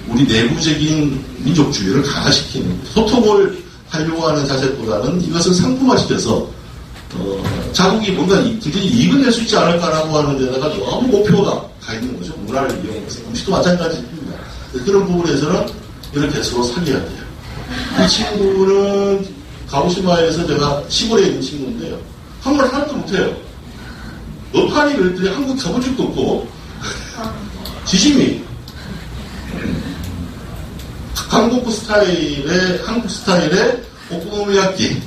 우리 내부적인 민족주의를 강화시키는 소통을 하려고 하는 자세보다는 이것을 상품화시켜서 자국이 뭔가 굉장히 이익을 낼 수 있지 않을까라고 하는 데다가 너무 목표가 가 있는 거죠. 문화를 이용해서. 음식도 마찬가지입니다. 그런 부분에서는 이렇게 서로 살려야 돼요. 이 친구는 가오시마에서 제가 시골에 있는 친구인데요. 한국말 하나도 못해요. 어판이 그랬더니 한국 가본 적도 없고 지심이 한국 스타일의 오코노미야끼는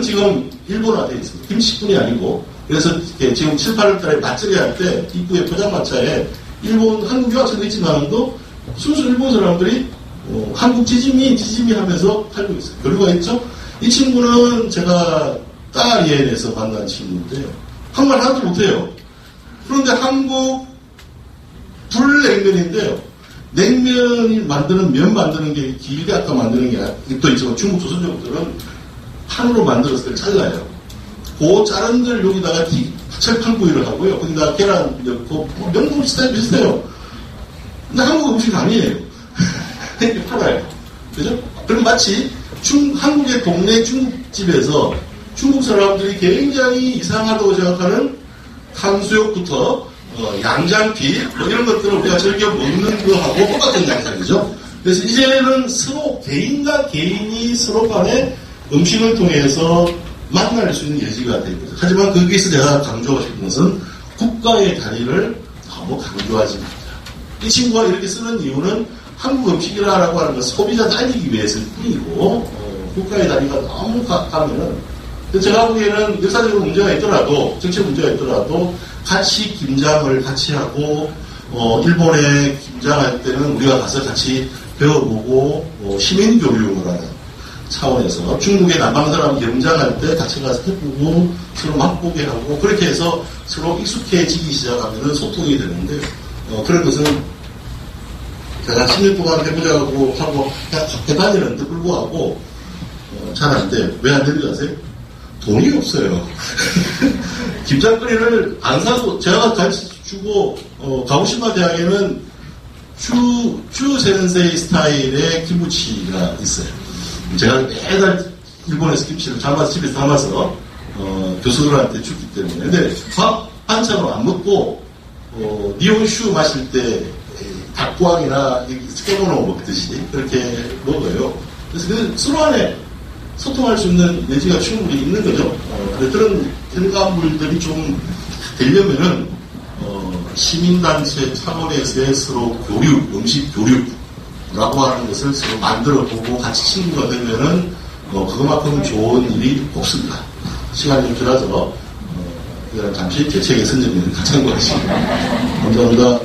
지금 일본화되어 있습니다. 김치뿐이 아니고 그래서 지금 7, 8월 달에 맞절이 할 때 입구에 포장마차에 일본, 한국 유학생도 있지만도 순수 일본 사람들이 한국 지짐이 하면서 팔고 있어요. 교류가 있죠? 이 친구는 제가 딸이에서 만난 친구인데요. 한말 하나도 못해요. 그런데 한국 불냉면인데요. 냉면이 만드는 면 만드는 게 길게 아까 만드는 게 또 있지만 중국 조선족들은 판으로 만들어서 그걸 잘라요. 그 자른 걸 여기다가 철판구이를 하고요. 거기다가 계란 넣고 명동 스타일 비슷해요. 근데 한국 음식 아니에요. 이렇게 팔아요. 그죠? 그럼 마치 한국의 동네 중국집에서 중국 사람들이 굉장히 이상하다고 생각하는 탕수육부터 양장피 뭐 이런 것들을 우리가 즐겨 먹는 거하고 똑같은 양상이죠. 그래서 이제는 서로 개인과 개인이 서로 간에 음식을 통해서 만날 수 있는 여지가 되는 거죠. 하지만 거기서 제가 강조하고 싶은 것은 국가의 단위를 너무 강조하지 말자. 이 친구가 이렇게 쓰는 이유는 한국 음식이라고 하는 건 소비자 살리기 위해서일 뿐이고 국가의 단위가 너무 가면은 제가 보기에는 역사적으로 문제가 있더라도 정책 문제가 있더라도 같이 김장을 같이 하고 일본에 김장할 때는 우리가 가서 같이 배워보고 시민교육을 하는 차원에서 중국의 남방 사람 염장할 때 같이 가서 해보고 서로 맛보게 하고 그렇게 해서 서로 익숙해지기 시작하면 소통이 되는데 그런 것은 제가 10년 동안 해보자고 하고 해다니는데 불구하고 잘 안 돼요. 왜 안 되는지 아세요? 돈이 없어요. 김장거리를 안 사도 제가 같이 주고 가고시마 대학에는 주 센세이 스타일의 키무치가 있어요. 제가 매달 일본에서 김치를 잡아서 집에 담아서 교수들한테 줬기 때문에 근데 밥 반찬으로 안 먹고 니온슈 마실 때 닭고항이나 스케모노 먹듯이 그렇게 먹어요. 그래서 서로 안에 소통할 수 있는 여지가 충분히 있는 거죠. 그런 결과물들이 좀 되려면은 시민단체 차원에서의 서로 교육, 음식 교육라고 하는 것을 서로 만들어 보고 같이 친구가 되면은 그것만큼 좋은 일이 없습니다. 시간이 좀 길어서 잠시 제 책에 선정되는 참고하시기 바랍니다. 감사합니다.